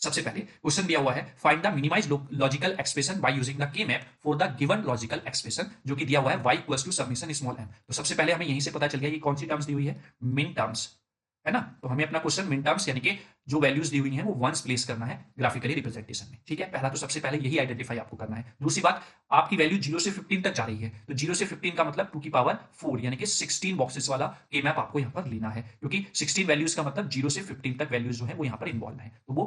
सबसे पहले क्वेश्चन दिया हुआ है find the minimise logical expression by using the K map for the given logical expression, जो कि दिया हुआ है y equals to summation small m। तो सबसे पहले हमें यहीं से पता चल गया ये कौन सी टर्म्स दी हुई है, मिन टर्म्स, है ना। तो हमें अपना क्वेश्चन मिन टर्म्स यानी कि जो वैल्यूज दी हुई हैं वो वंस प्लेस करना है ग्राफिकली रिप्रेजेंटेशन में, ठीक है। पहला तो सबसे पहले यही आइडेंटिफाई आपको करना है। दूसरी बात, आपकी वैल्यू 0 से 15 तक जा रही है, तो 0 से 15 का मतलब 2 की पावर 4 यानी कि 16 बॉक्सेस वाला के मैप आपको यहाँ पर लेना है, क्योंकि 16 वैल्यूज का मतलब 0 से 15 तक वैल्यूज जो है वो यहाँ पर इन्वॉल्व है, तो वो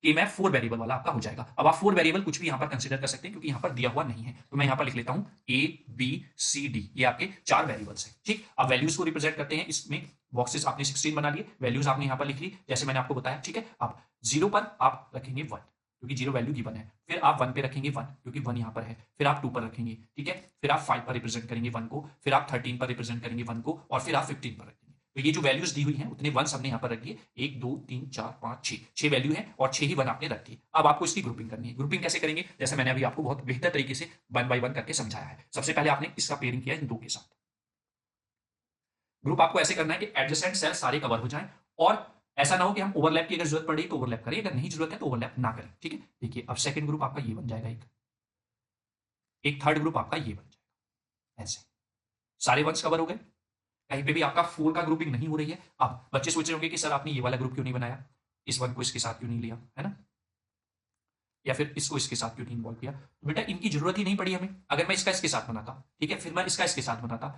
के मैप 4 वेरिएबल वाला आपका हो जाएगा। अब आप 4 वेरिएबल कुछ भी यहाँ पर कंसीडर कर सकते हैं क्योंकि यहाँ पर दिया हुआ नहीं है, तो मैं यहाँ पर लिख लेता हूँ ए बी सी डी, ये आपके 4 वेरिएबल्स हैं, ठीक। अब वैल्यूज को रिप्रेजेंट करते हैं, इसमें बॉक्सेस आपने 16 बना लिए, वैल्यूज आपने यहाँ पर लिख ली जैसे मैंने आपको बताया, ठीक है। अब 0 पर आप रखेंगे 1 क्योंकि 0 वैल्यू गिवन है, फिर आप 1 पे रखेंगे 1 क्योंकि 1 यहाँ पर है, फिर आप 2 पर रखेंगे, ठीक है, फिर आप 5 पर रिप्रेजेंट करेंगे 1 को, फिर आप 13 पर रिप्रेजेंट करेंगे 1 को, और फिर आप 15 पर रखेंगे। तो ये जो वैल्यूज दी हुई हैं उतने 1 हमने यहाँ पर रख दिए, 1 2 3 4 5 6 वैल्यू है और 6 ही 1 आपने रख दिए। अब आपको इसकी ग्रुपिंग करनी है। ग्रुपिंग कैसे करेंगे, जैसे मैंने अभी आपको बहुत बेहतर तरीके से 1 बाय 1 करके समझाया है। सबसे पहले आपने इसका पेयरिंग किया इन 2 के साथ। ग्रुप आपको ऐसे करना है कि एडजेसेंट सेल सारे कवर हो जाएं, और ऐसा ना हो कि हम ओवरलैप की अगर जरूरत पड़े तो ओवरलैप करें, अगर नहीं जरूरत है तो ओवरलैप ना करें, ठीक है। देखिए अब सेकंड ग्रुप आपका ये बन जाएगा, एक थर्ड ग्रुप आपका ये बन जाएगा, ऐसे सारे वंस कवर हो गए। कहीं पे भी आपका 4 का ग्रुपिंग नहीं हो रही है। अब बच्चे सोच रहे होंगे कि सर आपने ये वाला ग्रुप क्यों नहीं बनाया, इस वन को इसके साथ क्यों नहीं लिया, है ना, या फिर इसको इसके साथ क्यों नहीं इन्वॉल्व किया। तो बेटा इनकी जरूरत ही नहीं पड़ी हमें। अगर मैं इसका इसके साथ बनाता, ठीक है, फिर मैं इसका इसके साथ बनाता,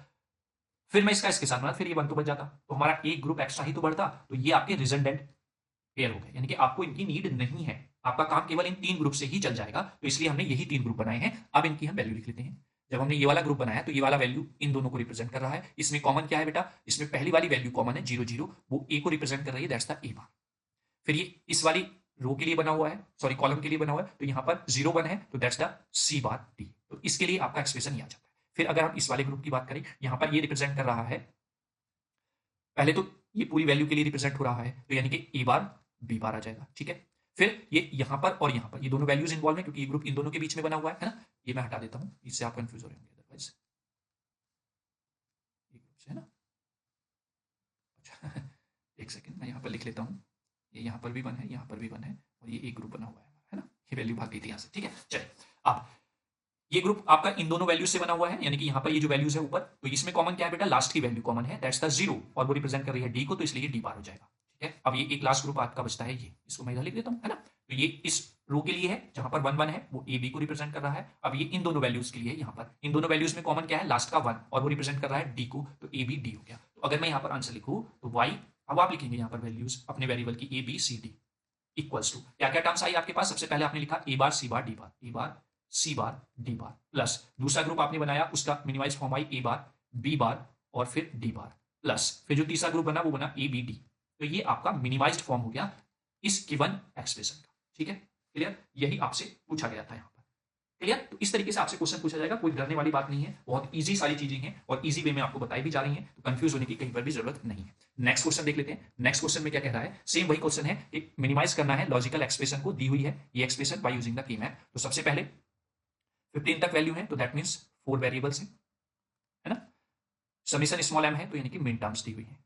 फिर मैं इसका इसके साथ बनाता, फिर ये 1 तो बन जाता, तो हमारा एक ग्रुप एक्स्ट्रा ही तो बढ़ता। तो ये आपके रिजल्टेंट पेयर हो गए, यानी कि आपको इनकी नीड नहीं है, आपका काम केवल इन 3 ग्रुप से ही चल जाएगा। तो इसलिए हमने यही 3 ग्रुप बनाए हैं। अब इनकी हम वैल्यू लिख लेते हैं। जब हमने ये वाला ग्रुप बनाया तो ये वाला वैल्यू इन दोनों को रिप्रेजेंट कर रहा है। इसमें कॉमन क्या है बेटा, इसमें पहली वाली वैल्यू कॉमन है 0 0, वो ए को रिप्रेजेंट कर रही है, दैट्स द ए बार। फिर ये इस वाली रो के लिए बना हुआ है, सॉरी कॉलम के लिए बना हुआ है, तो यहाँ पर 0 1 है, तो that's the C bar D. तो इसके लिए आपका एक्सप्रेशन ये आ जाता है। फिर अगर हम इस वाले ग्रुप की बात करें, यहाँ पर ये रिप्रेजेंट कर रहा है, पहले तो ये पूरी वैल्यू के लिए रिप्रेजेंट हो रहा है, तो यानी कि ए बार बी बार आ जाएगा, ठीक है। फिर ये यहाँ पर और यहाँ पर ये दोनों वैल्यूज इन्वॉल्व है क्योंकि ये ग्रुप इन दोनों के बीच में बना हुआ है ना। ये मैं हटा देता हूँ, इससे आप कंफ्यूज हो रहे होंगे अदरवाइज, ये ग्रुप से है ना। अच्छा एक सेकंड मैं यहाँ पर लिख लेता हूँ, ये यहाँ पर भी 1 है, यहाँ पर भी 1 है, और ये एक ग्रुप बना हुआ है ना। ये वैल्यू भाग गई थी यहाँ से, ठीक है। चलिए अब ये ग्रुप आपका इन दोनों वैल्यू से बना हुआ है, यानी कि यहाँ पर ये जो वैल्यूज है ऊपर, तो इसमें कॉमन क्या है बेटा, लास्ट की वैल्यू कॉमन है, दैट्स द 0, और वो रिप्रेजेंट कर रही है डी को, तो इसलिए डी बार हो जाएगा, ठीक है। अब ये एक लास्ट ग्रुप आपका बचता है, ये इसको मैं इधर लिख देता हूँ, है ना। तो ये इस रो के लिए है जहां पर 1 1 है, वो ए बी को रिप्रेजेंट कर रहा है। अब ये इन दोनों वैल्यूज के लिए, यहाँ पर इन दोनों वैल्यूज में कॉमन क्या है, लास्ट का 1, और वो रिप्रेजेंट कर रहा है डी को, तो ए बी डी हो गया। तो अगर मैं यहाँ पर आंसर लिखूँ तो वाई, अब आप लिखेंगे यहाँ पर वैल्यूज अपने वेरिएबल की A B C D equals to क्या क्या टर्म्स आई आपके पास। सबसे पहले आपने लिखा ए बार सी बार डी बार, ए बार C bar D bar, plus दूसरा ग्रुप आपने बनाया उसका minimise form I A bar B बार और फिर डी बार, प्लस फिर जो तीसरा ग्रुप बना वो बना ए बी डी। तो ये आपका मिनिमाइज्ड फॉर्म हो गया इस गिवन एक्सप्रेशन का, ठीक है। क्लियर, यही आपसे पूछा गया था यहाँ पर। क्लियर, तो इस तरीके से आपसे क्वेश्चन पूछा जाएगा, कोई डरने वाली बात नहीं है, बहुत इजी सारी चीजें हैं और इजी वे में आपको बताई भी जा रही हैं, तो कंफ्यूज होने की कहीं पर भी जरूरत नहीं है। नेक्स्ट क्वेश्चन देख लेते हैं। नेक्स्ट क्वेश्चन में क्या कह रहा है, सेम वही क्वेश्चन है, एक मिनिमाइज करना है लॉजिकल एक्सप्रेशन को, दी हुई है ये expression by using the K map. तो सबसे पहले 15 तक वैल्यू है, तो दैट मीन्स 4 वेरिएबल्स है ना। समीशन स्मॉल m है, तो यानी कि मिन टर्म्स दी हुई है,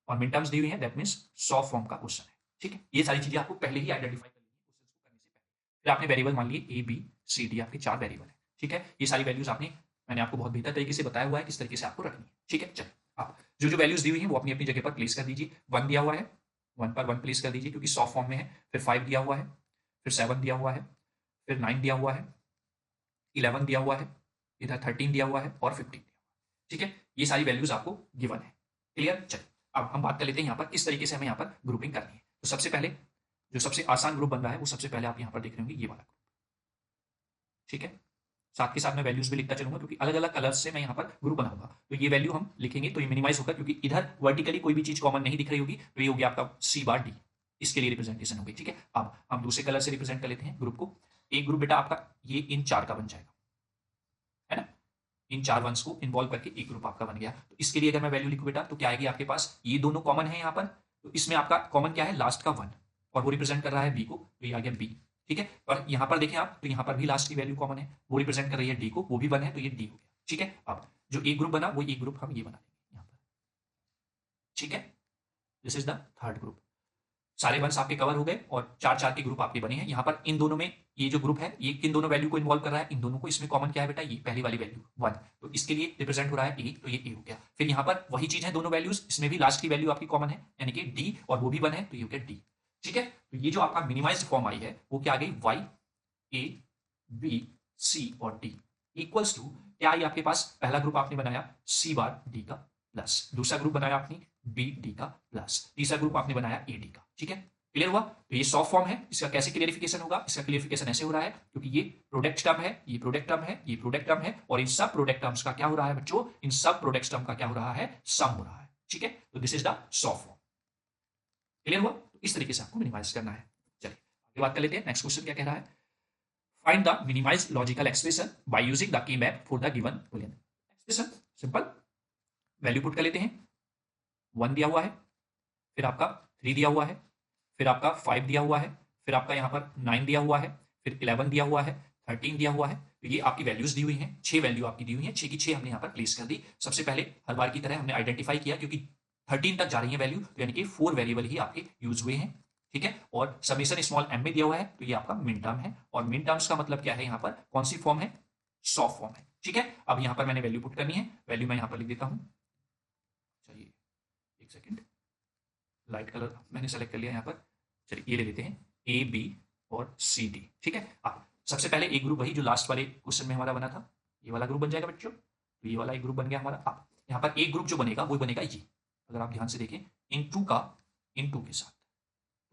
और मिन टर्म्स दी हुई है, दैट मीन्स 100 फॉर्म का क्वेश्चन है, ठीक है। ये सारी चीजें आपको पहले ही आइडेंटिफाई कर ली है क्वेश्चन को करने से पहले। फिर आपने वेरिएबल मान लिए ए बी सी डी, आपके 4 वेरिएबल है, ठीक है। ये सारी वैल्यूज आपने, मैंने आपको बहुत बेहतर तरीके से बताया हुआ है किस तरीके से आपको रखनी है, ठीक है। चलिए आप जो जो वैल्यूज दी हुई है वो अपनी अपनी जगह पर प्लेस कर दीजिए। 1 दिया हुआ है, 1 पर 1 प्लेस कर दीजिए क्योंकि 100 फॉर्म में है। फिर 5 दिया हुआ है, फिर 7 दिया हुआ है, फिर 9 दिया हुआ है, 11 दिया हुआ है, इधर 13 दिया हुआ है और 15 दिया हुआ है, ठीक है। ये सारी वैल्यूज आपको गिवन है। क्लियर, चलिए अब हम बात कर लेते हैं यहाँ पर किस तरीके से हमें यहाँ पर ग्रुपिंग करनी है। तो सबसे पहले जो सबसे आसान ग्रुप बन रहा है वो सबसे पहले आप यहाँ पर देख रहे होंगे ये वाला ग्रुप, ठीक है। साथ के साथ मैं वैल्यूज भी लिखता चलूंगा क्योंकि अलग अलग कलर्स से मैं यहाँ पर ग्रुप बनाऊंगा। तो ये वैल्यू हम लिखेंगे तो ये मिनिमाइज होगा क्योंकि इधर वर्टिकली कोई भी चीज कॉमन नहीं दिख रही होगी, तो ये हो गया आपका सी बार डी, इसके लिए रिप्रेजेंटेशन होगी, ठीक है। अब हम दूसरे कलर से रिप्रेजेंट कर लेते हैं ग्रुप को। एक ग्रुप बेटा आपका ये इन 4 का बन जाएगा, है ना। इन 4 वंस को इन्वॉल्व करके एक ग्रुप आपका बन गया। तो इसके लिए अगर मैं वैल्यू लिखूं बेटा तो क्या आएगी आपके पास, ये दोनों कॉमन है यहाँ पर, तो इसमें आपका कॉमन क्या है, लास्ट का 1, और वो रिप्रेजेंट कर रहा है बी को, तो ये आ गया बी, ठीक है। और यहाँ पर देखें आप तो यहाँ पर भी लास्ट की वैल्यू कॉमन है, वो रिप्रेजेंट कर रही है डी को, वो भी 1 है, तो ये डी हो गया, ठीक है। अब जो एक ग्रुप बना वो एक ग्रुप हम ये बना देंगे यहाँ पर, ठीक है। This is the third group. सारे वंस आपके कवर हो गए और 4-4 के ग्रुप आपके बने हैं। यहाँ पर इन दोनों में ये जो ग्रुप है ये किन दोनों वैल्यू को इन्वॉल्व कर रहा है, इन दोनों को। इसमें कॉमन क्या है बेटा, ये पहली वाली वैल्यू 1, तो इसके लिए रिप्रेजेंट हो रहा है ए, तो ये ए हो गया। फिर यहाँ पर वही चीज है, दोनों वैल्यूज, इसमें भी लास्ट की वैल्यू आपकी कॉमन है यानी कि डी, और वो भी 1 है तो ये हो गया डी। ठीक है, तो ये जो आपका मिनिमाइज्ड फॉर्म आई है वो क्या आ गई, वाई ए बी सी और डी इक्वल्स टू क्या आई आपके पास, पहला ग्रुप आपने बनाया सी बार डी का प्लस, दूसरा ग्रुप बनाया आपने बी डी का प्लस, तीसरा ग्रुप आपने बनाया ए डी का। ठीक है, क्लियर हुआ। तो ये सॉफ्ट फॉर्म है, इसका कैसे क्लियरिफिकेशन होगा, इसका क्लियरिफिकेशन ऐसे हो रहा है क्योंकि ये प्रोडक्ट टर्म है, ये प्रोडक्ट टर्म है, ये प्रोडक्ट टर्म है, और इन सब प्रोडक्ट टर्म्स का क्या हो रहा है बच्चों, इन सब प्रोडक्ट टर्म का क्या हो रहा है, सम हो रहा है। ठीक है, तो this is the soft form. Clear हुआ, तो इस तरीके से आपको मिनिमाइज करना है। चलिए आगे बात कर लेते हैं। नेक्स्ट क्वेश्चन क्या कह रहा है, find the minimised logical expression by using the K map for the given Boolean expression. Simple, value put कर लेते हैं। 1 दिया हुआ है, फिर आपका 3 दिया हुआ है, फिर आपका 5 दिया हुआ है, फिर आपका यहाँ पर 9 दिया हुआ है, फिर 11 दिया हुआ है, 13 दिया हुआ है। तो ये आपकी वैल्यूज दी हुई हैं, 6 वैल्यू आपकी दी हुई हैं, 6 की 6 हमने यहाँ पर प्लेस कर दी। सबसे पहले हर बार की तरह हमने आइडेंटिफाई किया क्योंकि 13 तक जा रही है वैल्यू, तो यानी कि 4 वेरिएबल ही आपके यूज हुए हैं। ठीक है, और समेशन स्मॉल एम में दिया हुआ है तो ये आपका मिन टर्म है, और मिन टर्म्स का मतलब क्या है, यहाँ पर कौन सी फॉर्म है, सॉफ्ट फॉर्म है। ठीक है, अब यहाँ पर मैंने वैल्यू पुट करनी है, वैल्यू मैं यहाँ पर लिख देता हूँ। चलिए एक सेकेंड, लाइट कलर मैंने सेलेक्ट कर लिया यहाँ पर। चलिए ये ले लेते हैं ए बी और सी डी। ठीक है, अब सबसे पहले एक ग्रुप वही जो लास्ट वाले क्वेश्चन में हमारा बना था, ये वाला ग्रुप बन जाएगा बच्चों। तो ये वाला एक ग्रुप बन गया हमारा। अब यहाँ पर एक ग्रुप जो बनेगा वो बनेगा ये, अगर आप ध्यान से देखें, इन टू के साथ,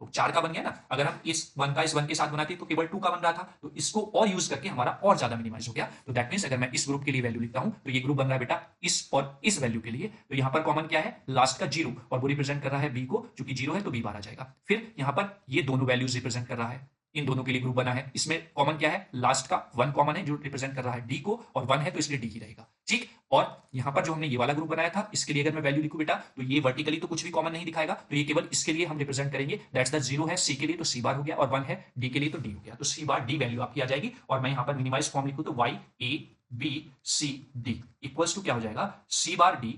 तो 4 का बन गया ना। अगर हम इस 1 का इस 1 के साथ बनाते तो केवल 2 का बन रहा था, तो इसको और यूज करके हमारा और ज्यादा मिनिमाइज हो गया। तो दैट मींस अगर मैं इस ग्रुप के लिए वैल्यू लिखता हूं तो ये ग्रुप बन रहा है बेटा इस और इस वैल्यू के लिए। तो यहां पर कॉमन क्या है, लास्ट का 0, और वो रिप्रेजेंट कर रहा है बी को, चूंकि 0 है तो बी बार आ जाएगा। फिर यहां पर ये दोनों वैल्यूज रिप्रेजेंट कर रहा है, इन दोनों के लिए ग्रुप बना है। इसमें कॉमन क्या है, लास्ट का 1 कॉमन है जो रिप्रेजेंट कर रहा है डी को, और 1 है तो इसलिए डी ही रहेगा। ठीक, और यहां पर जो हमने ये वाला ग्रुप बनाया था इसके लिए अगर मैं वैल्यू लिखूं बेटा तो ये वर्टिकली तो कुछ भी कॉमन नहीं दिखाएगा, तो ये केवल इसके लिए हम रिप्रेजेंट करेंगे। दैट्स द 0 है सी के लिए तो सी बार हो गया, और 1 है डी के लिए तो डी हो गया। तो सी बार डी वैल्यू आपकी आ जाएगी, और मैं यहां पर मिनिमाइज फॉर्म लिखूं तो Y A B C D equals to क्या हो जाएगा, C bar D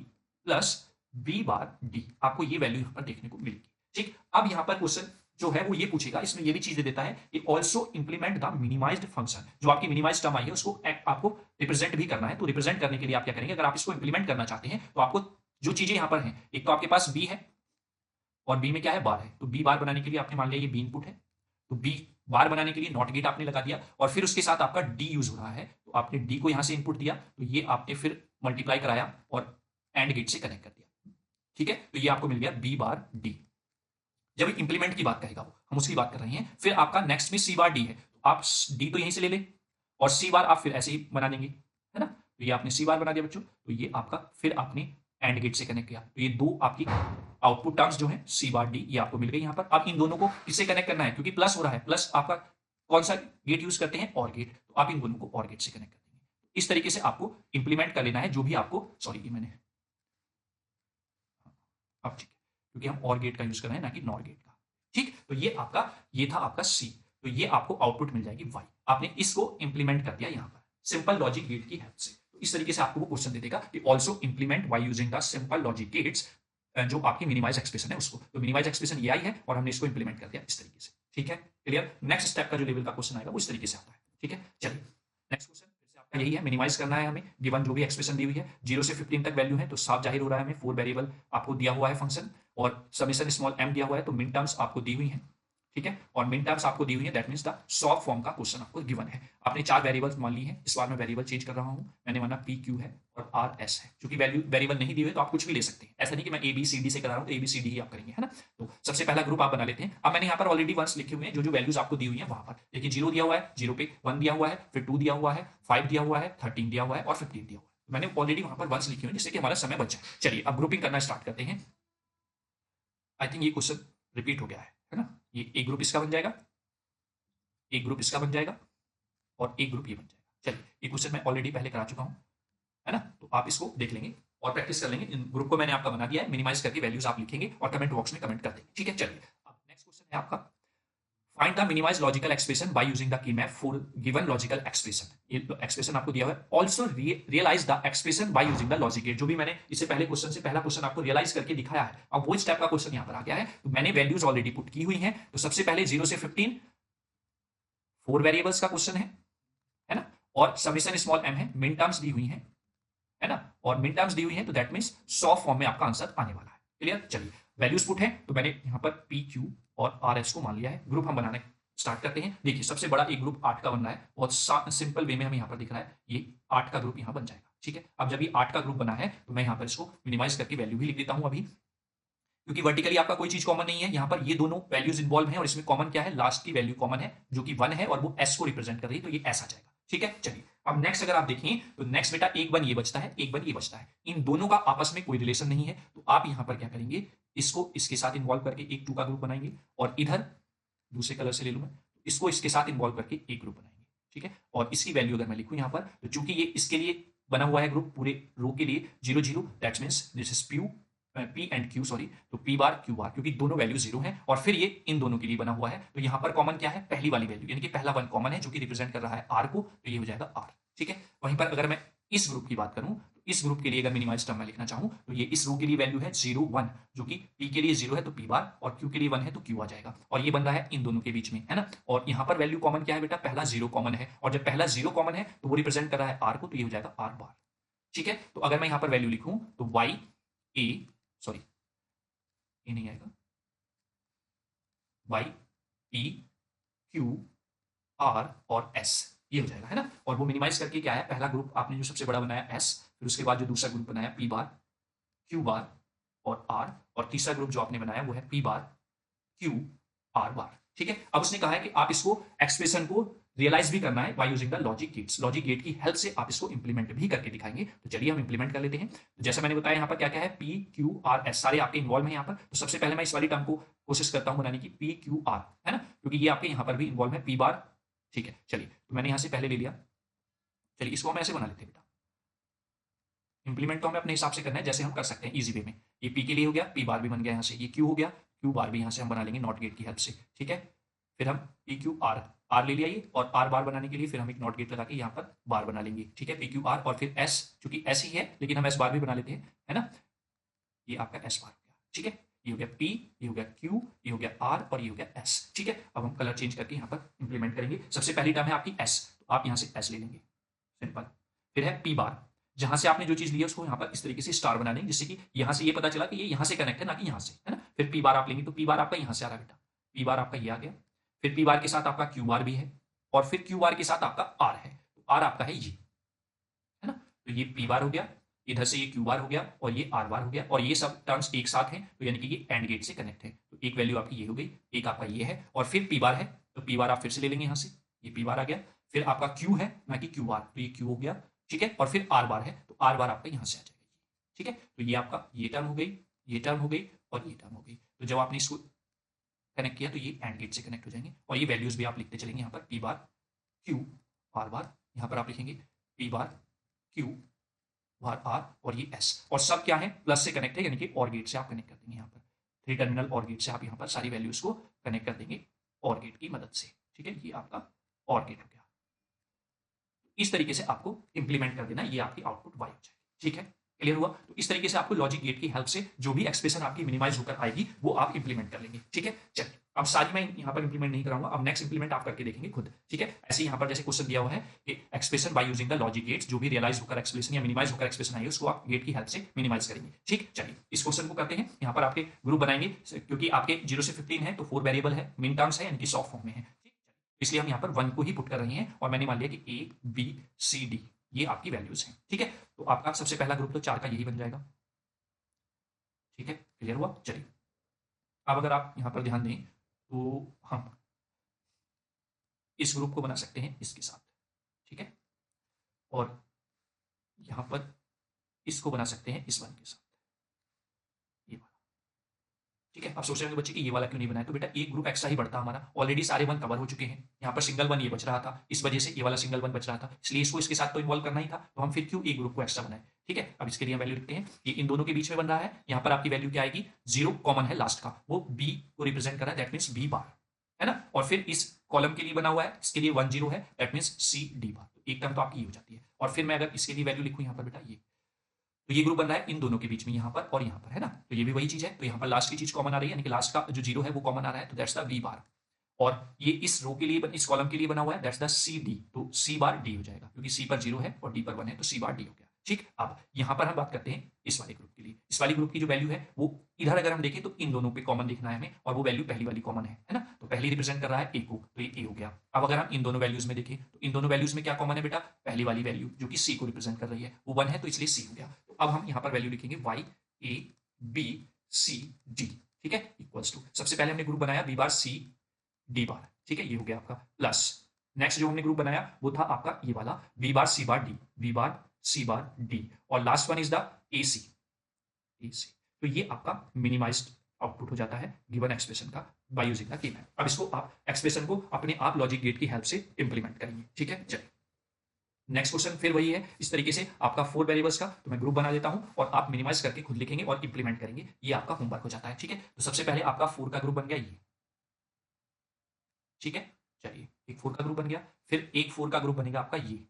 plus B bar D. आपको ये वैल्यू यहां पर देखने को मिलेगी। ठीक, अब यहां पर क्वेश्चन जो है वो ये पूछेगा, इसमें ये भी चीज दे देता है कि also implement the minimised function. जो आपकी मिनिमाइज्ड टर्म आई है उसको आपको रिप्रेजेंट भी करना है। तो रिप्रेजेंट करने के लिए आप क्या करेंगे, अगर आप इसको इंप्लीमेंट करना चाहते हैं तो आपको जो चीजें यहां पर हैं, एक तो आपके पास बी है और बी में क्या है, बार है। तो बी बार बनाने के लिए आपने मान लिया ये बी इनपुट है, तो बी बार बनाने के लिए नॉट गेट आपने लगा दिया, और फिर उसके साथ आपका डी यूज हो रहा है, तो आपने डी को यहां से इनपुट दिया, तो ये आपने फिर मल्टीप्लाई कराया और एंड गेट से कनेक्ट कर दिया। ठीक है, तो ये आपको मिल गया बी बार डी। जब इंप्लीमेंट की बात करेगा वो, हम उसकी बात कर रहे हैं। फिर आपका नेक्स्ट में सी बार डी है, तो आप डी तो यहीं से ले ले, और सी बार आप फिर ऐसे ही बना देंगे, है ना। तो ये आपने सी बार बना दिया बच्चों, तो ये आपका फिर आपने एंड गेट से कनेक्ट किया, तो ये दो आपकी आउटपुट टर्म्स जो है सी बार डी ये आपको मिल गई यहाँ पर। अब इन दोनों को किससे कनेक्ट करना है, क्योंकि प्लस हो रहा है, प्लस आपका कौन सा गेट यूज करते हैं, और गेट, तो आप इन दोनों को और गेट से कनेक्ट कर देंगे। इस तरीके से आपको इंप्लीमेंट कर लेना है जो भी आपको, सॉरी ये मैंने, अब ठीक है, क्योंकि हम और गेट का यूज कर रहे हैं ना कि नॉर गेट का। ठीक, तो ये आपका, ये था आपका सी, तो ये आपको आउटपुट मिल जाएगी वाई। आपने इसको इंप्लीमेंट कर दिया यहाँ पर सिंपल लॉजिक गेट की हेल्प से। तो इस तरीके से आपको वो क्वेश्चन दे देगा कि also implement bye using the simple logic gates, जो आपकी मिनिमाइज एक्सप्रेशन है उसको। तो मिनिमाइज एक्सप्रेशन ये आई है और हमने इसको इंप्लीमेंट कर दिया इस तरीके से। ठीक है, क्लियर। नेक्स्ट स्टेप का जो लेवल का क्वेश्चन आएगा वो इस तरीके से आता है। ठीक है, चलिए नेक्स्ट क्वेश्चन आपका यही है, मिनिमाइज करना है हमें गिवन जो भी एक्सप्रेशन दी हुई है। 0 से 15 तक वैल्यू है, तो साफ जाहिर हो रहा है हमें 4 वेरिएबल आपको दिया हुआ है फंक्शन, और समेशन स्मॉल m दिया हुआ है, तो मिन टर्म्स आपको दी हुई हैं। ठीक है, और मिन टर्म्स आपको दी हुई है, that means the soft form का क्वेश्चन आपको गिवन है। आपने 4 वेरिएबल्स मान ली हैं, इस बार मैं वेरिएबल चेंज कर रहा हूं, मैंने माना पी क्यू है और आर एस है। क्योंकि वैल्यू वेरिएबल नहीं दी हुई तो आप कुछ भी ले सकते हैं, ऐसा नहीं कि मैं ए बी सी डी से करा रहा हूं तो ए बी सी डी ही आप करेंगे, है ना। तो सबसे पहला ग्रुप आप बना लेते हैं। अब मैंने यहाँ पर ऑलरेडी वंस लिखे हुए हैं, जो वैल्यूज आपको दी हुई है वहां पर देखिए, 0 दिया हुआ है, 0 पे 1 दिया हुआ है, फिर 2 दिया हुआ है, 5 दिया हुआ है, 13 दिया हुआ है और 15 दिया हुआ है। मैंने ऑलरेडी वहां पर वंस लिखे हुए हैं जिससे कि हमारा समय बच जाए। चलिए अब ग्रुपिंग करना स्टार्ट करते हैं। आई थिंक ये क्वेश्चन रिपीट हो गया है ना। ये एक ग्रुप इसका बन जाएगा, एक ग्रुप इसका बन जाएगा, और एक ग्रुप ये बन जाएगा। चलिए ये क्वेश्चन मैं ऑलरेडी पहले करा चुका हूं, है ना, तो आप इसको देख लेंगे और प्रैक्टिस कर लेंगे। इन ग्रुप को मैंने आपका बना दिया है, मिनिमाइज करके वैल्यूज आप लिखेंगे और कमेंट बॉक्स में कमेंट कर देंगे। ठीक है, चलिए अब नेक्स्ट क्वेश्चन है आपका, find the minimise logical expression by using the K map for given logical expression. ये एक्सप्रेशन आपको दिया हुआ है। Also realise the expression by using the logic gate. जो भी मैंने इससे पहले क्वेश्चन से पहला क्वेश्चन आपको रियलाइज करके दिखाया है, अब वो स्टेप का क्वेश्चन यहां पर आ गया है। तो मैंने वैल्यूज ऑलरेडी पुट की हुई हैं। तो सबसे पहले 0 से 15 4 वेरिएबल्स का क्वेश्चन है ना, और समेशन स्मॉल m है, मिन टर्म्स दी हुई है ना, और मिन टर्म्स दी हुई है, तो दैट मींस 100 फॉर्म में आपका आंसर आने वाला है। क्लियर? चलिए वैल्यूज पुट है, तो मैंने यहां पर p q और r s को मान लिया है। ग्रुप हम बनाने स्टार्ट करते हैं। देखिए सबसे बड़ा एक ग्रुप 8 का बन रहा है, बहुत सिंपल वे में हमें यहां पर दिख रहा है, ये 8 का ग्रुप यहां बन जाएगा। ठीक है, अब जब ये 8 का ग्रुप बना है तो मैं यहां पर इसको मिनिमाइज करके वैल्यू भी लिख देता हूं अभी, क्योंकि वर्टिकली आपका कोई चीज कॉमन नहीं है। यहां पर ये दोनों वैल्यूज इन्वॉल्व हैं और इसमें कॉमन क्या है, लास्ट की वैल्यू कॉमन है जो कि 1 है और वो s को रिप्रेजेंट कर रही है, तो ये s आ जाएगा। ठीक है, चलिए अब नेक्स्ट अगर आप देखें तो नेक्स्ट बेटा एक 1 ये बचता है, एक 1 ये बचता है। इन दोनों का आपस में कोई रिलेशन नहीं है, तो आप यहां पर क्या करेंगे, इसको इसके साथ इन्वॉल्व करके एक 2 का ग्रुप बनाएंगे, और इधर दूसरे कलर से ले लूं मैं, इसको इसके साथ इन्वॉल्व करके एक ग्रुप बनाएंगे। ठीक है, और इसकी वैल्यू अगर मैं लिखूं यहां पर, तो चूंकि ये इसके लिए बना हुआ है ग्रुप, पूरे रो के लिए 0 0, that means this is P and Q, sorry, तो पी बार क्यू बार, क्योंकि दोनों वैल्यू 0 है, और फिर ये इन दोनों के लिए बना हुआ है। तो यहां पर कॉमन क्या है, पहली वाली वैल्यू, यानी कि पहला 1 कॉमन है जो कि रिप्रेजेंट कर रहा है r को, तो ये हो जाएगा r। ठीक है, वहीं पर अगर मैं इस ग्रुप की बात करूं, तो इस ग्रुप के लिए अगर मिनिमाइज टर्म में लिखना चाहूं, तो ये इस रो के लिए वैल्यू है 0 1, जो कि p के लिए 0 है तो p बार, और q के लिए 1 है तो q आ जाएगा, और ये बन रहा है इन दोनों के बीच में, है ना। और यहां पर वैल्यू कॉमन क्या है बेटा, पहला 0 कॉमन है, और जब पहला 0 कॉमन है तो वो रिप्रेजेंट कर रहा है r को, तो ये हो जाएगा r बार। ठीक है, तो अगर मैं यहां पर वैल्यू लिखूं तो y a, सॉरी ये नहीं आएगा, y p q r और s, ये हो जाएगा, है ना। और वो मिनिमाइज करके क्या है, पहला ग्रुप आपने जो सबसे बड़ा बनाया s, फिर उसके बाद जो दूसरा ग्रुप बनाया p बार q बार और r, और तीसरा ग्रुप जो आपने बनाया वो है p बार q r बार। ठीक है, अब उसने कहा है कि आप इसको एक्सप्रेशन को रियलाइज भी करना है by using the logic gates. Logic gate की हेल्प से आप इसको इंप्लीमेंट भी करके दिखाएंगे। तो चलिए हम इंप्लीमेंट कर लेते हैं। तो जैसा मैंने बताया यहाँ पर क्या क्या है, p q r s सारे आपके इन्वॉल्व हैं यहाँ पर। तो सबसे पहले मैं इस वाली टर्म को कोशिश करता हूँ बनाने की, p q r, है ना, क्योंकि ये आपके यहाँ पर भी इन्वॉल्व है p बार। ठीक है, चलिए तो मैंने यहाँ से पहले ले लिया, चलिए इसको हम ऐसे बना लेते हैं बेटा। इंप्लीमेंट तो हमें अपने हिसाब से करना है, जैसे हम कर सकते हैं इजी वे में। ये p के लिए हो गया, p बार भी बन गया यहाँ से, ये q हो गया, q बार भी यहाँ से हम बना लेंगे नॉट गेट की हेल्प से। ठीक है, फिर हम p q r, r ले लिया ये, और r बार बनाने के लिए फिर हम एक नॉट गेट लगा के यहाँ पर बार बना लेंगे। ठीक है, p q r, और फिर s, चूंकि s ही है लेकिन हम s बार भी बना लेते हैं, है ना। ये आपका s बार हो गया। ठीक है, ये हो गया p, ये हो गया q, ये हो गया r, और ये हो गया s। ठीक है, अब हम कलर चेंज करके यहाँ पर इंप्लीमेंट करेंगे। सबसे पहली टर्म है आपकी s, तो आप यहाँ से s ले लेंगे, सिंपल। फिर है p बार, जहां से आपने जो चीज ली है उसको यहाँ पर इस तरीके से स्टार बना लेंगे, जिससे कि यहाँ से ये पता चला कि ये यहाँ से कनेक्ट है, ना कि यहाँ से, है ना। फिर p बार आप लेंगे, तो p बार आपका यहाँ से आ रहा है बेटा, p बार आपका ये आ गया। फिर p बार के साथ आपका q बार भी है, और फिर q बार के साथ आपका r है, तो r आपका है ये, है ना। तो ये p बार हो गया, इधर से ये q बार हो गया, और ये r बार हो गया, और ये सब टर्म्स एक साथ हैं, तो यानी कि ये एंड गेट से कनेक्ट है। तो एक वैल्यू आपकी ये हो गई, एक आपका ये है, और फिर p बार है, तो p बार आप फिर से ले लेंगे यहाँ से, ये p बार आ गया। फिर आपका q है, ना कि q बार, तो ये q हो गया। ठीक है, और फिर r बार है, तो r बार आपका यहाँ से आ जाएगा। ठीक है, तो ये आपका ये टर्म हो गई, ये टर्म हो गई, और ये टर्म हो गई। तो जब आपने इसको कनेक्ट किया तो ये एंड गेट से कनेक्ट हो जाएंगे, और ये वैल्यूज भी आप लिखते चलेंगे यहाँ पर, p बार q r बार, यहाँ पर आप लिखेंगे p बार q बार r, और ये s, और सब क्या है, प्लस से कनेक्ट है, यानी कि और गेट से आप कनेक्ट कर देंगे यहाँ पर, 3 टर्मिनल और गेट से आप यहाँ पर सारी वैल्यूज को कनेक्ट कर देंगे और गेट की मदद से। ठीक है, ये आपका और गेट हो गया। इस तरीके से आपको इंप्लीमेंट कर देना, ये आपकी आउटपुट y हो जाएगी। ठीक है, क्लियर हुआ। तो इस तरीके से आपको लॉजिक गेट की हेल्प से जो भी एक्सप्रेशन आपकी मिनिमाइज होकर आएगी वो आप इंप्लीमेंट कर लेंगे। ठीक है, चलिए अब सारी मैं यहाँ पर इंप्लीमेंट नहीं कराऊंगा, अब नेक्स्ट इंप्लीमेंट आप करके देखेंगे खुद। ठीक है, ऐसे यहाँ पर जैसे क्वेश्चन दिया हुआ है कि expression by using the logic gets, जो भी रियलाइज होकर एक्सप्रेशन या मिनिमाइज होकर एक्सप्रेशन आई है उसको आप गेट की हेल्प से मिनिमाइज करेंगे। ठीक, चलिए इस क्वेश्चन को करते हैं। यहाँ पर आपके ग्रुप बनाएंगे, क्योंकि आपके 0 से 15 है तो 4 वेरिएबल है, मिन टर्म्स है, यानी कि सॉफ्ट फॉर्म में है। इसलिए हम यहाँ पर 1 को ही पुट कर रहे हैं, और मैंने मान लिया कि a b c d ये आपकी वैल्यूज हैं। ठीक है, तो आपका सबसे पहला ग्रुप तो 4 का यही बन जाएगा। ठीक है, क्लियर हुआ। चलिए अब अगर आप यहाँ पर ध्यान दें तो हम इस ग्रुप को बना सकते हैं इसके साथ। ठीक है, और यहाँ पर इसको बना सकते हैं इस 1 के साथ, ये वाला। ठीक है, अब सोच रहे होंगे बच्चे कि ये वाला क्यों नहीं बनाया, तो बेटा एक ग्रुप एक्स्ट्रा ही बढ़ता हमारा, ऑलरेडी सारे 1 कवर हो चुके हैं। यहाँ पर सिंगल 1 ये बच रहा था, इस वजह से ये वाला सिंगल 1 बच रहा था, इसलिए इसको इसके साथ तो इन्वॉल्व करना ही था, तो हम फिर क्यों एक ग्रुप को एक्स्ट्रा बनाए। ठीक है, अब इसके लिए वैल्यू लिखते हैं, ये इन दोनों के बीच में बन रहा है। यहाँ पर आपकी वैल्यू क्या आएगी, 0 कॉमन है लास्ट का, वो b को रिप्रेजेंट कर रहा है, दैट मीन्स b बार। है ना, और फिर इस कॉलम के लिए बना हुआ है, इसके लिए 1 0 है, that means C D bar, तो एक टर्म तो आपकी हो जाती है। और फिर मैं अगर इसके लिए वैल्यू लिखूं यहाँ पर बेटा ये, तो ये ग्रुप बन रहा है इन दोनों के बीच में, यहाँ पर और यहाँ पर, है ना, तो ये भी वही चीज है, तो यहाँ पर लास्ट की चीज कॉमन आ रही है, यानी कि लास्ट का जो 0 है वो कॉमन आ रहा है, तो दैट्स द वी बार। और ये इस रो के लिए, इस कॉलम के लिए बना हुआ है, दैट्स द सी डी, तो सी बार डी हो जाएगा, क्योंकि सी पर 0 है और डी पर 1 है, तो सी बार डी हो गया। ठीक, अब यहां पर हम बात करते हैं इस वाले ग्रुप के लिए। इस वाली ग्रुप की जो वैल्यू है वो इधर अगर हम देखें तो इन दोनों पे कॉमन देखना है हमें, और वो वैल्यू पहली वाली कॉमन है ना, तो पहली रिप्रेजेंट कर रहा है ए को, तो ये ए हो गया। अब अगर हम इन दोनों वैल्यूज में देखें तो इन दोनों वैल्यूज में क्या कॉमन है बेटा, पहली वाली वैल्यू जो कि सी को रिप्रेजेंट कर रही है वो 1 है, तो इसलिए सी हो गया। तो अब हम यहाँ पर वैल्यू लिखेंगे Y A B C D, ठीक है, इक्वल्स टू, सबसे पहले हमने ग्रुप बनाया B bar C D bar, ठीक है, ये हो गया आपका, प्लस नेक्स्ट जो हमने ग्रुप बनाया वो था आपका ये वाला B bar C bar D, B bar C bar D, और last one is the A C, तो ये आपका मिनिमाइज्ड आउटपुट हो जाता है गिवन एक्सप्रेशन का by using the K map. अब इसको आप एक्सप्रेशन को अपने आप लॉजिक गेट की हेल्प से इंप्लीमेंट करेंगे, ठीक है। चलिए नेक्स्ट क्वेश्चन फिर वही है, इस तरीके से आपका 4 वेरिएबल्स का, तो मैं ग्रुप बना देता हूं और आप मिनिमाइज करके खुद लिखेंगे और इंप्लीमेंट करेंगे, ये आपका होमवर्क हो जाता है, ठीक है। तो सबसे पहले आपका 4 का ग्रुप बन गया ये, ठीक है, चलिए एक 4 का ग्रुप बन गया, फिर एक 4 का ग्रुप बनेगा आपका ये,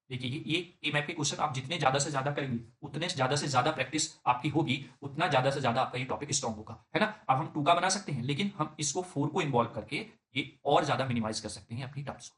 देखिए ये ए मैप के क्वेश्चन आप जितने ज्यादा से ज्यादा करेंगे, उतने ज्यादा से ज्यादा प्रैक्टिस आपकी होगी, उतना ज्यादा से ज्यादा आपका ये टॉपिक स्ट्रांग होगा, है ना। अब हम 2 का बना सकते हैं, लेकिन हम इसको 4 को इन्वॉल्व करके ये और ज्यादा मिनिमाइज कर सकते हैं अपनी टर्म्स को।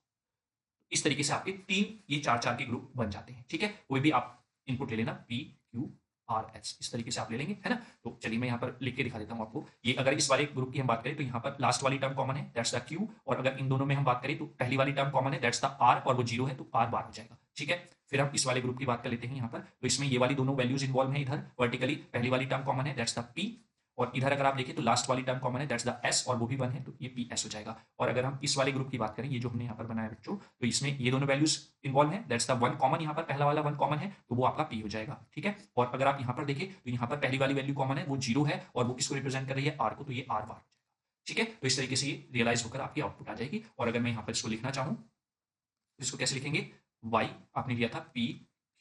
इस तरीके से आपके 3 ये 4 के ग्रुप बन जाते हैं, ठीक है। कोई भी आप इनपुट ले लेना, पी क्यू आर एस, इस तरीके से आप ले लेंगे, है ना। तो चलिए मैं यहाँ पर लिख के दिखा देता हूँ आपको। ये अगर इस वाले ग्रुप की हम बात करें तो यहाँ पर लास्ट वाली टर्म कॉमन है, दैट्स द क्यू, और अगर इन दोनों में हम बात करें तो पहली वाली टर्म कॉमन है, दैट्स द आर, और वो 0 है तो आर बार हो जाएगा, ठीक है। फिर हम इस वाले ग्रुप की बात कर लेते हैं यहाँ पर, तो इसमें ये वाली दोनों वैल्यूज इन्वॉल्व है, इधर वर्टिकली पहली वाली टर्म कॉमन है, दैट्स द पी, और इधर अगर आप देखें तो लास्ट वाली टर्म कॉमन है, दैट्स द एस, और वो भी 1 है, तो ये पी एस हो जाएगा। और अगर हम इस वाले ग्रुप की बात करें, ये जो हमने यहाँ पर बनाया बच्चों, तो इसमें ये दोनों वैल्यूज इन्वॉल्व है, दैट्स द 1 कॉमन, यहाँ पर पहला वाला 1 कॉमन है, तो वो आपका पी हो जाएगा, ठीक है। और अगर आप यहाँ पर देखें तो यहाँ पर पहली वाली वैल्यू कॉमन है, वो 0 है, और वो किसको रिप्रेजेंट कर रही है, आर को, तो ये आर बार हो जाएगा, ठीक है। तो इस तरीके से ये रियलाइज होकर आपकी आउटपुट आ जाएगी। और अगर मैं यहाँ पर इसको लिखना चाहूँ तो इसको कैसे लिखेंगे, वाई आपने लिया था पी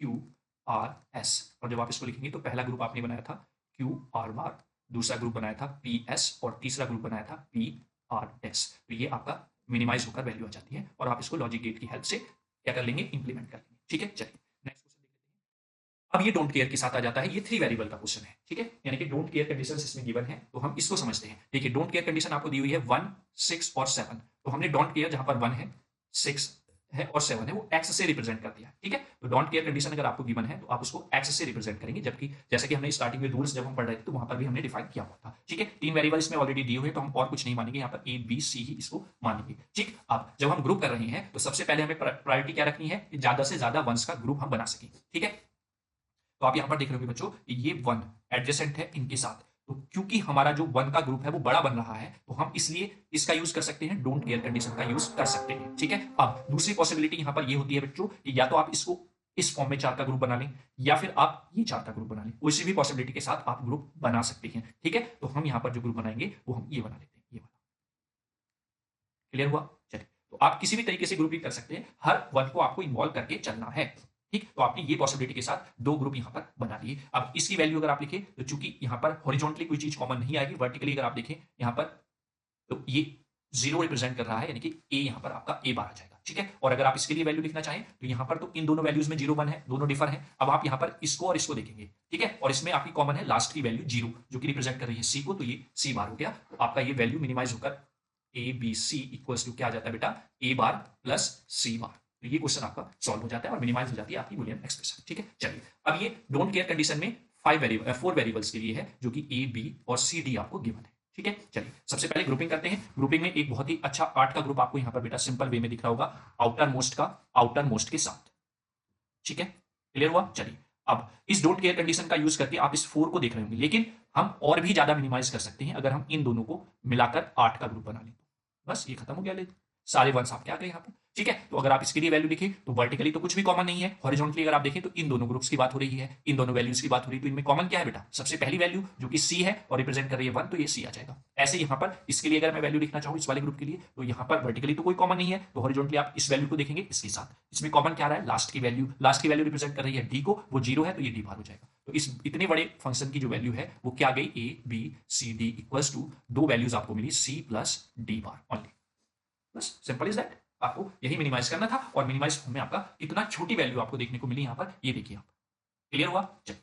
क्यू आर एस, और जब आप इसको लिखेंगे तो पहला ग्रुप आपने बनाया था क्यू आर बार, दूसरा ग्रुप बनाया था पी एस, और तीसरा ग्रुप बनाया था पी आर एस। तो ये आपका मिनिमाइज होकर वैल्यू आ जाती है, और आप इसको लॉजिक गेट की हेल्प से क्या कर लेंगे, इंप्लीमेंट कर लेंगे, ठीक है। चलिए नेक्स्ट क्वेश्चन देख लेते हैं। अब ये डोंट केयर के साथ आ जाता है, ये 3 वेरिएबल का क्वेश्चन है, ठीक है, यानी कि डोंट केयर कंडीशन इसमें गिवन है, तो हम इसको समझते हैं। देखिए डोंट केयर कंडीशन आपको दी हुई है 1 6 और 7, तो हमने डोंट केयर जहां पर 1 है 6 है और 7 है वो x से रिप्रेजेंट कर दिया, ठीक है। तो डोंट केयर कंडीशन अगर आपको गिवन है तो आप उसको x से रिप्रेजेंट करेंगे, जबकि जैसे कि हमने स्टार्टिंग में रूल्स जब हम पढ़ रहे थे तो वहां पर भी हमने डिफाइन किया हुआ था, ठीक है। 3 वेरिएबल इसमें ऑलरेडी दिए हुए, तो हम और कुछ नहीं मानेंगे, यहाँ पर ए बी सी ही इसको मानेंगे, ठीक। अब जब हम ग्रुप कर रहे हैं तो सबसे पहले हमें प्रायोरिटी क्या रखनी है कि ज्यादा से ज्यादा वंस का ग्रुप हम बना सकें, ठीक है। तो आप यहाँ पर देख रहे हो बच्चों, ये 1 एडजेसेंट है इनके साथ, तो क्योंकि हमारा जो 1 का ग्रुप है वो बड़ा बन रहा है, तो हम इसलिए इसका यूज कर सकते हैं, डोंट केयर कंडीशन का यूज कर सकते हैं, ठीक है। अब दूसरी पॉसिबिलिटी यहां पर ये होती है बच्चों, या तो आप इसको इस फॉर्म में 4 का ग्रुप बना लें, या फिर आप ये 4 का ग्रुप बना लें, किसी भी पॉसिबिलिटी के साथ आप ग्रुप बना सकते हैं, ठीक है। तो हम यहां पर जो ग्रुप बनाएंगे वो हम ये बना लेते हैं, ये वाला, क्लियर हुआ। चलिए तो आप किसी भी तरीके से ग्रुपिंग कर सकते हैं, हर 1 को आपको इन्वॉल्व करके चलना है, ठीक। तो आपने ये पॉसिबिलिटी के साथ 2 ग्रुप यहां पर बना लिए। अब इसकी वैल्यू अगर आप लिखें तो चूंकि यहां पर हॉरिजॉन्टली कोई चीज कॉमन नहीं आएगी, वर्टिकली अगर आप देखें यहां पर तो ये 0 रिप्रेजेंट कर रहा है, यानी कि ए यहां पर आपका ए बार आ जाएगा, ठीक है। और अगर आप इसके लिए वैल्यू लिखना चाहें तो यहां पर तो इन दोनों वैल्यूज में 0 1 है, दोनों डिफर है। अब आप यहां पर इसको और इसको देखेंगे, ठीक है, और इसमें आपकी कॉमन है लास्ट की वैल्यू 0 जो कि रिप्रेजेंट कर रही है सी को, तो ये सी बार हो गया। तो आपका ये वैल्यू मिनिमाइज होकर A B C equals to क्या आ जाता है बेटा, ए बार प्लस सी बार। तो ये क्वेश्चन आपका सॉल्व हो जाता है और मिनिमाइज हो जाती है आपकी बूलियन एक्सप्रेशन, ठीक है। चलिए अब ये डोंट केयर कंडीशन में 4 वेरिएबल्स के लिए है, जो कि ए बी और सी डी आपको गिवन है, ठीक है। चलिए सबसे पहले ग्रुपिंग करते हैं। ग्रुपिंग में एक बहुत ही अच्छा 8 का ग्रुप आपको यहां पर बेटा सिंपल वे में दिख रहा होगा, आउटर मोस्ट का आउटर मोस्ट के साथ, ठीक है, क्लियर हुआ। चलिए अब इस डोंट केयर कंडीशन का यूज करके आप इस 4 को देख रहे होंगे, लेकिन हम और भी ज्यादा मिनिमाइज कर सकते हैं अगर हम इन दोनों को मिलाकर 8 का ग्रुप बना लें, बस ये खत्म हो गया, ले सारे वंस आपके आ गए यहाँ पर। ठीक है। तो अगर आप इसके लिए वैल्यू लिखें तो वर्टिकली तो कुछ भी कॉमन नहीं है, हॉरिजॉन्टली अगर आप देखें तो इन दोनों ग्रुप्स की बात हो रही है, इन दोनों वैल्यूज की बात हो रही है, तो इनमें कॉमन क्या है बेटा, सबसे पहली वैल्यू जो कि सी है और रिप्रेजेंट कर रही है 1, तो ये सी आ जाएगा। ऐसे यहां पर इसके लिए अगर मैं वैल्यू लिखना चाहूं इस वाले ग्रुप के लिए, तो यहां पर वर्टिकली तो कोई कॉमन नहीं है, तो हॉरिजॉन्टली आप इस वैल्यू को देखेंगे इसके साथ, इसमें कॉमन क्या रहा है, लास्ट की वैल्यू रिप्रेजेंट कर रही है डी को, वो 0 है तो ये डी बार हो जाएगा। तो इस इतने बड़े फंक्शन की जो वैल्यू है वो क्या गई, A B C D equals to 2 values आपको मिली C plus D bar only. बस सिंपल इज दैट, आपको यही मिनिमाइज करना था और मिनिमाइज में आपका इतना छोटी वैल्यू आपको देखने को मिली यहां पर, ये देखिए आप, क्लियर हुआ। चलिए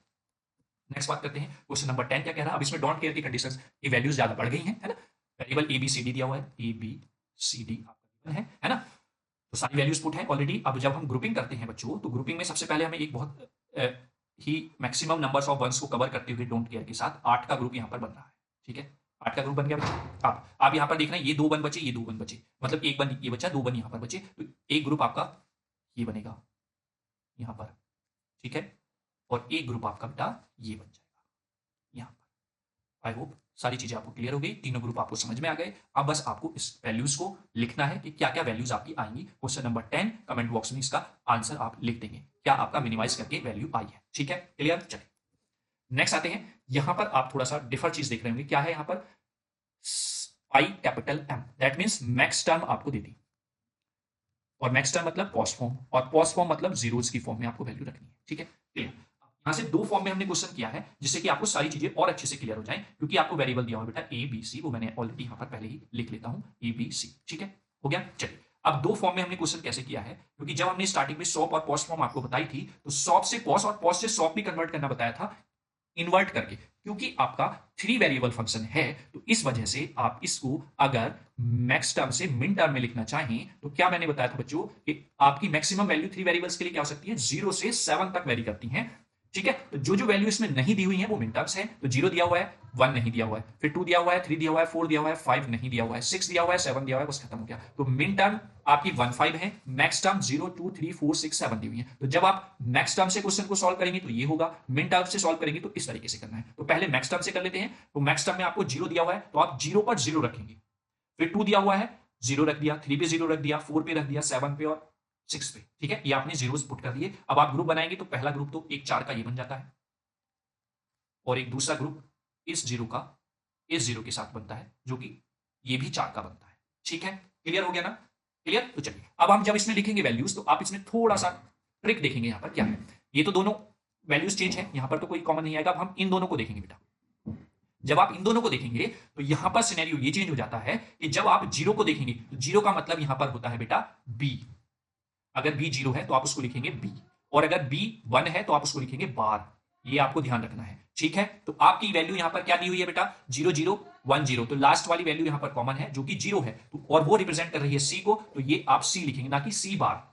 नेक्स्ट बात करते हैं, क्वेश्चन नंबर 10 क्या कह रहा है। अब इसमें डोंट केयर की कंडीशंस की वैल्यूज ज्यादा बढ़ गई हैं, है ना। Variable A B C D दिया हुआ है, ए बी सी डी आपका है ना, तो सारी वैल्यूज पुट है ऑलरेडी। अब जब हम ग्रुपिंग करते हैं बच्चों, तो ग्रुपिंग में सबसे पहले हमें एक बहुत ही मैक्सिमम नंबर्स ऑफ वंस को कवर करते हुए डोंट केयर के साथ 8 का ग्रुप यहां पर बन रहा है, ठीक है। 8 का ग्रुप बन गया बच्चा। आप यहां पर देख रहे हैं ये 2 वन बचे, ये 2 वन बचे, मतलब एक वन ये बचा, 2 वन यहां पर बचे, तो एक ग्रुप आपका ये बनेगा यहां पर, ठीक है, और एक ग्रुप आपका बेटा ये बन जाएगा यहां पर। आई होप सारी चीजें आपको क्लियर हो गई, तीनों ग्रुप आपको समझ में आ गए। अब बस आपको इस वैल्यूज को लिखना है कि क्या क्या वैल्यूज आपकी आएंगी। क्वेश्चन नंबर 10 कमेंट बॉक्स में इसका आंसर आप लिख देंगे, क्या आपका मिनिमाइज करके वैल्यू आई है, ठीक है, क्लियर। चलिए नेक्स्ट आते हैं, यहां पर आप थोड़ा सा डिफर चीज देख रहे होंगे, क्या है यहां पर, I capital M, that means max term आपको दे दी, और मैक्स टर्म मतलब पॉज फॉर्म, और पॉज फॉर्म मतलब जीरोस की फॉर्म में आपको वैल्यू रखनी है, ठीक है, क्लियर। यहां से 2 फॉर्म में हमने क्वेश्चन किया है जिससे कि आपको सारी चीजें और अच्छे से क्लियर हो जाएं, क्योंकि आपको वेरिएबल दिया हुआ बेटा ए बी सी, वो मैंने ऑलरेडी यहां पर पहले ही लिख लेता हूं, ए बी सी, ठीक है, हो गया। चलिए अब 2 फॉर्म में हमने क्वेश्चन कैसे किया है, क्योंकि जब हमने स्टार्टिंग में सॉप और पॉज फॉर्म आपको बताई थी, तो सॉप से पॉज और पॉज से सॉप भी कन्वर्ट करना बताया था इन्वर्ट करके, क्योंकि आपका 3 वेरिएबल फंक्शन है, तो इस वजह से आप इसको अगर मैक्स टर्म से मिन टर्म में लिखना चाहें, तो क्या मैंने बताया था बच्चों कि आपकी मैक्सिमम वैल्यू 3 वेरिएबल्स के लिए क्या हो सकती है, 0 से 7 तक वेरी करती हैं, ठीक है। तो जो जो वैल्यू इसमें नहीं दी हुई है वो मिन टर्म्स है, तो 0 दिया हुआ है, 1 नहीं दिया हुआ है, फिर 2 दिया हुआ है, 3 दिया हुआ है, 4 दिया हुआ है, 5 नहीं दिया हुआ है, 6 दिया हुआ है, 7 दिया हुआ है, बस खत्म हो गया। तो मिन टर्म आपकी 1 5 है, मैक्स टर्म 0 2 3 4 6 7 दी हुई है। तो जब आप मैक्स टर्म से क्वेश्चन को सॉल्व करेंगे तो ये होगा, मिन टर्म से सॉल्व करेंगे तो इस तरीके से करना है। तो पहले मैक्स टर्म से कर लेते हैं। तो मैक्स टर्म में आपको 0 दिया हुआ है, तो आप 0 पर 0 रखेंगे, फिर 2 दिया हुआ है, 0 रख दिया, 3 पे 0 रख दिया, 4 पे रख दिया, 7 पे और 6 पे, ठीक है, ये आपने जीरोस पुट कर दिए। अब आप ग्रुप बनाएंगे तो पहला ग्रुप तो एक 4 का ये बन जाता है, और एक दूसरा ग्रुप इस 0 का इस 0 के साथ बनता है, जो कि ये भी 4 का बनता है, ठीक है, क्लियर हो गया ना, क्लियर। तो चलिए अब हम जब इसमें लिखेंगे वैल्यूज, तो आप इसमें थोड़ा सा ट्रिक देखेंगे, यहां पर क्या है, ये तो दोनों वैल्यूज चेंज है, यहां पर तो कोई कॉमन नहीं आएगा। अब हम इन दोनों को देखेंगे बेटा, जब आप इन दोनों को देखेंगे तो यहां पर सिनेरियो ये चेंज हो जाता है कि जब आप 0 को देखेंगे तो 0 का मतलब यहां पर होता है बेटा बी, अगर बी 0 है तो आप उसको लिखेंगे बी, और अगर बी 1 है तो आप उसको लिखेंगे बार, ये आपको ध्यान रखना है, ठीक है। तो आपकी वैल्यू यहां पर क्या दी हुई है बेटा, 0 0 1 0, तो लास्ट वाली वैल्यू यहां पर कॉमन है जो कि 0 है, तो और वो रिप्रेजेंट कर रही है सी को, तो ये आप सी लिखेंगे, ना कि सी बार।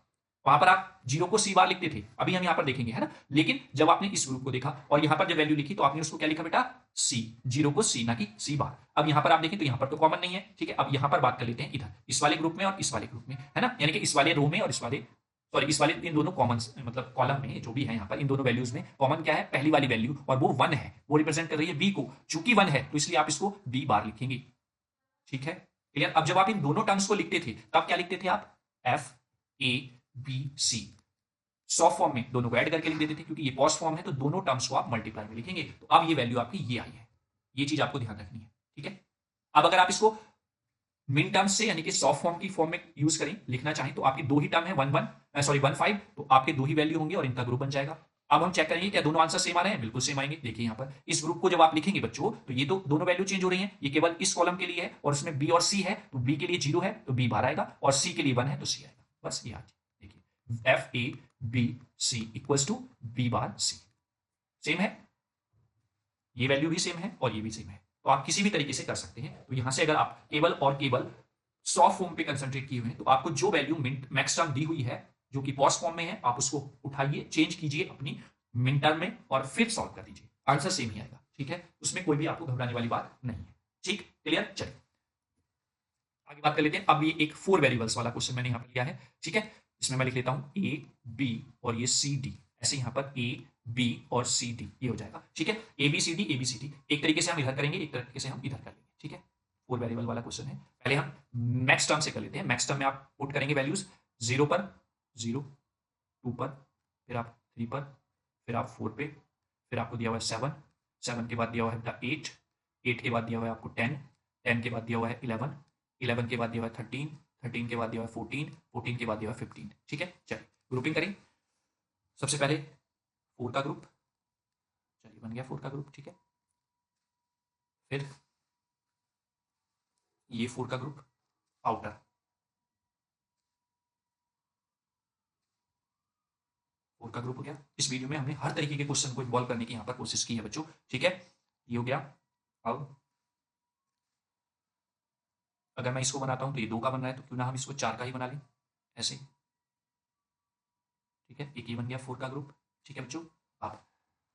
वहां पर आप 0 को सी बार लिखते थे, अभी हम यहां पर देखेंगे, है ना। लेकिन जब आपने इस ग्रुप को देखा और यहां पर जब वैल्यू लिखी तो आपने उसको क्या लिखा बेटा, सी, 0 को सी, ना कि सी बार। अब यहां पर आप देखें तो यहां पर तो कॉमन नहीं है, ठीक है। अब यहां पर बात कर लेते हैं इधर इस वाले ग्रुप में और इस वाले ग्रुप में, है ना, यानी कि इस वाले रो में और इस वाले इन दोनों कॉमन मतलब कॉलम में जो भी है, यहां पर इन दोनों वैल्यूज में कॉमन क्या है, पहली वाली वैल्यू, और वो 1 है, वो रिप्रेजेंट कर रही है बी को, चूंकि 1 है तो इसलिए आप इसको बी बार लिखेंगे, ठीक है, क्लियर। अब जब आप इन दोनों टर्म्स को लिखते थे तब क्या लिखते थे आप, F A B C, SOP form में दोनों को ऐड करके लिख देते थे, क्योंकि ये पॉज फॉर्म है तो दोनों टर्म्स को आप मल्टीप्लाई में लिखेंगे। तो अब ये वैल्यू आपकी ये आई है, ये चीज आपको ध्यान रखनी है, ठीक है। अब अगर आप इसको मिन टर्म्स से यानी कि सॉफ्ट फॉर्म की फॉर्म में यूज करें, लिखना चाहें, तो आपकी 2 ही टर्म है 1 5, तो आपके 2 ही वैल्यू होंगे और इनका ग्रुप बन जाएगा। अब हम चेक करेंगे क्या दोनों आंसर सेम आ रहे हैं, बिल्कुल सेम आएंगे। देखिए यहां पर इस ग्रुप को जब आप लिखेंगे बच्चों, तो ये तो दोनों वैल्यू चेंज हो रही है, ये केवल इस कॉलम के लिए है और उसमें बी और सी है, तो बी के लिए 0 है तो बी बार आएगा, और सी के लिए 1 है तो सी आएगा, बस ये आज देखिए F A B C equals to B bar C, same है, ये वैल्यू भी सेम है और ये भी सेम है, तो आप किसी भी तरीके से कर सकते हैं। तो यहां से अगर आप केवल और केवल सॉफ्ट फॉर्म पे कंसंट्रेट किए हुए हैं, तो आपको जो वैल्यू मैक्स टर्म दी हुई है जो कि पॉज फॉर्म में है, आप उसको उठाइए, चेंज कीजिए अपनी मिन टर्म में और फिर सॉल्व कर दीजिए, आंसर सेम ही आएगा, ठीक है, उसमें कोई भी आपको घबराने वाली बात नहीं है, ठीक, क्लियर। चलिए आगे बात कर लेते हैं। अब ये एक 4 वेरिएबल्स वाला क्वेश्चन मैंने यहां पर लिया है, ठीक है, इसमें मैं लिख लेता हूं ए बी और ये सी डी, ऐसे यहां पर ए बी और सी डी ये हो जाएगा, ठीक है, ए बी सी डी एक तरीके से हम इधर करेंगे, एक तरीके से हम इधर कर लेंगे, ठीक है। 4 वेरिएबल वाला क्वेश्चन है, पहले हम मैक्स टर्म से कर लेते हैं। मैक्स टर्म में आप पुट करेंगे वैल्यूज, 0 पर 0, 2 पर, फिर आप 3 पर, फिर आप 4 पे, फिर आपको दिया हुआ है 7, 7 के बाद दिया हुआ है बेटा 8, 8 के बाद दिया हुआ है आपको 10, 10 के बाद दिया हुआ है 11, 11 के बाद दिया हुआ है 13, 13 के बाद दिया हुआ है 14, 14 के बाद दिया हुआ है 15। ठीक है, चलिए ग्रुपिंग करें। सबसे पहले 4 का ग्रुप, चलिए बन गया 4 का ग्रुप। ठीक है, फिर ये 4 का ग्रुप आउटर, 4 का ग्रुप हो गया। इस वीडियो में हमने हर तरीके के क्वेश्चन को इन्वॉल्व करने की यहाँ पर कोशिश की है बच्चों। ठीक है, ये हो गया। अब अगर मैं इसको बनाता हूं तो ये 2 का बन रहा है, तो क्यों ना हम इसको 4 का ही बना लें ऐसे। ठीक है, एक ये बन गया 4 का ग्रुप। ठीक है बच्चों, अब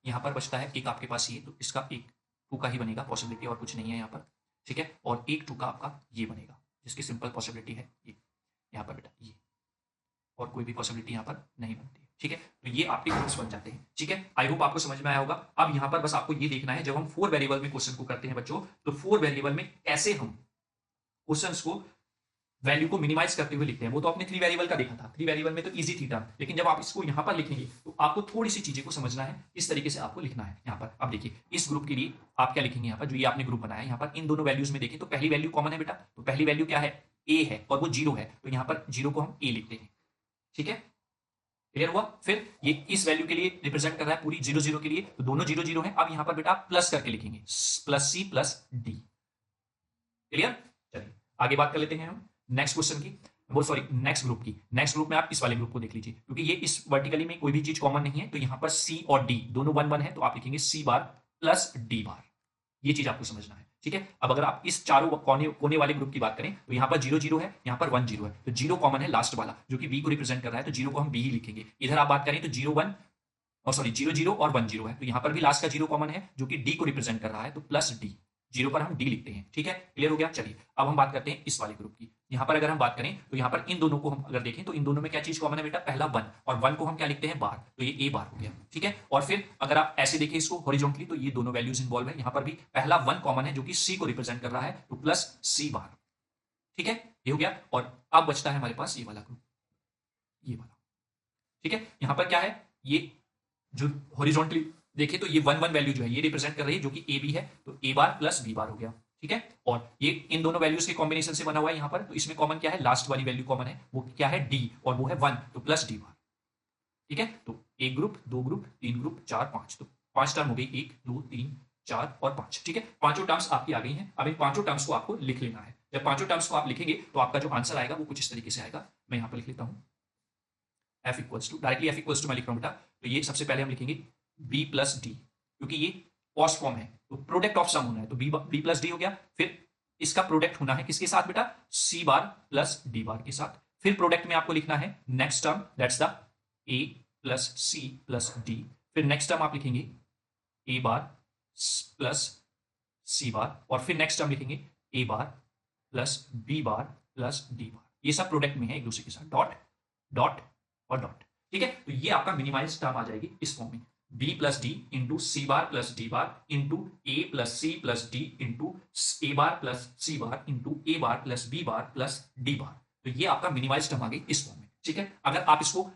यहाँ पर बचता है एक आपके पास ये, तो इसका एक 2 का ही बनेगा, पॉसिबिलिटी और कुछ नहीं है यहाँ पर। ठीक है, और एक 2 का आपका ये बनेगा, जिसकी सिंपल पॉसिबिलिटी है ये यहाँ पर बेटा, ये और कोई भी पॉसिबिलिटी यहाँ पर नहीं बनती। ठीक है, तो ये आपके ग्रुप्स बन जाते हैं। ठीक है, आई होप आपको समझ में आया होगा। अब यहाँ पर बस आपको ये देखना है, जब हम 4 वेरिएबल में क्वेश्चन को करते हैं बच्चों, तो 4 वेरिएबल में कैसे हम क्वेश्चंस को वैल्यू को मिनिमाइज करते हुए लिखते हैं। वो तो आपने 3 वेरिएबल का देखा था, 3 वेरिएबल में तो इजी थी टर्म, लेकिन जब आप इसको यहाँ पर लिखेंगे तो आपको थोड़ी सी चीजें को समझना है, इस तरीके से आपको लिखना है यहाँ पर। अब देखिए इस ग्रुप के लिए आप क्या लिखेंगे यहाँ पर, जो ये आपने ग्रुप बनाया है यहाँ पर, इन दोनों वैल्यूज में देखें तो पहली वैल्यू कॉमन है बेटा, तो पहली वैल्यू क्या है, ए है, और वो 0 है, तो यहाँ पर 0 को हम ए लिखते हैं। ठीक है, क्लियर हुआ। फिर ये इस वैल्यू के लिए रिप्रेजेंट कर रहा है पूरी 0 0 के लिए, तो दोनों 0 0 है। अब यहाँ पर बेटा प्लस करके लिखेंगे, plus C plus D. Clear, चलिए आगे बात कर लेते हैं हम नेक्स्ट क्वेश्चन की, वो सॉरी नेक्स्ट ग्रुप की। नेक्स्ट ग्रुप में आप इस वाले ग्रुप को देख लीजिए, क्योंकि ये इस वर्टिकली में कोई भी चीज कॉमन नहीं है, तो यहाँ पर सी और डी दोनों 1 1 है, तो आप लिखेंगे सी बार प्लस डी बार। ये चीज आपको समझना है। ठीक है, अब अगर आप इस चारों कोने वाले ग्रुप की बात करें, तो यहाँ पर 0 0 है, यहाँ पर 1 0 है, तो 0 कॉमन है लास्ट वाला, जो कि बी को रिप्रेजेंट कर रहा है, तो 0 को हम बी ही लिखेंगे। इधर आप बात करें तो 0 1 और सॉरी 0 0 और 1 0 है, तो यहाँ पर भी लास्ट का 0 कॉमन है, जो कि डी को रिप्रेजेंट कर रहा है, तो प्लस डी, 0 पर हम डी लिखते हैं। ठीक है, क्लियर हो गया। चलिए अब हम बात करते हैं इस वाले ग्रुप की। यहाँ पर अगर हम बात करें तो यहाँ पर इन दोनों को हम अगर देखें तो इन दोनों में क्या चीज कॉमन है बेटा, पहला 1, और 1 को हम क्या लिखते हैं बार, तो ये ए बार हो गया। ठीक है, और फिर अगर आप ऐसे देखें इसको हॉरिजॉन्टली, तो ये दोनों वैल्यूज इन्वॉल्व है, यहाँ पर भी पहला 1 कॉमन है, जो कि सी को रिप्रेजेंट कर रहा है, तो प्लस सी बार। ठीक है, ये हो गया। और अब बचता है हमारे पास ये वाला ग्रुप, ये वाला। ठीक है, यहाँ पर क्या है, ये जो हॉरिजॉन्टली देखें तो ये 1 1 वैल्यू जो है ये रिप्रेजेंट कर रही है, जो कि ए बी है, तो ए बार प्लस बी बार हो गया। ठीक है, और ये इन दोनों वैल्यूज के कॉम्बिनेशन से बना हुआ है यहाँ पर, तो इसमें कॉमन क्या है, लास्ट वाली वैल्यू कॉमन है, वो क्या है डी, और वो है 1, तो प्लस डी बार। ठीक है, तो एक ग्रुप, 2 ग्रुप, 3 ग्रुप, 4 5, तो 5 टर्म हो गई, 1 2 3 4 और 5। ठीक है, पांचों टर्म्स आपकी आ गई हैं। अब इन पांचों टर्म्स को आपको लिख लेना है। जब पांचों टर्म्स को आप लिखेंगे तो आपका जो आंसर आएगा वो कुछ इस तरीके से आएगा। मैं यहाँ पर लिख लेता हूँ F equals to, directly F equals to मैं लिख रहा हूँ बेटा, तो ये सबसे पहले हम लिखेंगे बी प्लस डी, क्योंकि ये कॉस्ट फॉर्म है, तो प्रोडक्ट ऑफ सम होना है, तो बी प्लस डी हो गया। फिर इसका प्रोडक्ट होना है किसके साथ बेटा, सी बार प्लस डी बार के साथ। फिर प्रोडक्ट में आपको लिखना है next term, that's the A plus C plus D. फिर नेक्स्ट टर्म आप लिखेंगे ए बार प्लस सी बार, और फिर नेक्स्ट टर्म लिखेंगे A bar plus B bar plus D bar. ये सब प्रोडक्ट में है एक दूसरे के साथ, डॉट डॉट और डॉट। ठीक है, तो ये आपका मिनिमाइज टर्म आ जाएगी इस फॉर्म में, B plus D into C bar plus D bar into A plus C plus D into A bar plus C bar into A bar plus B bar plus D bar. तो ये आपका minimise term आ गई इस form में। ठीक है, अगर आप इसको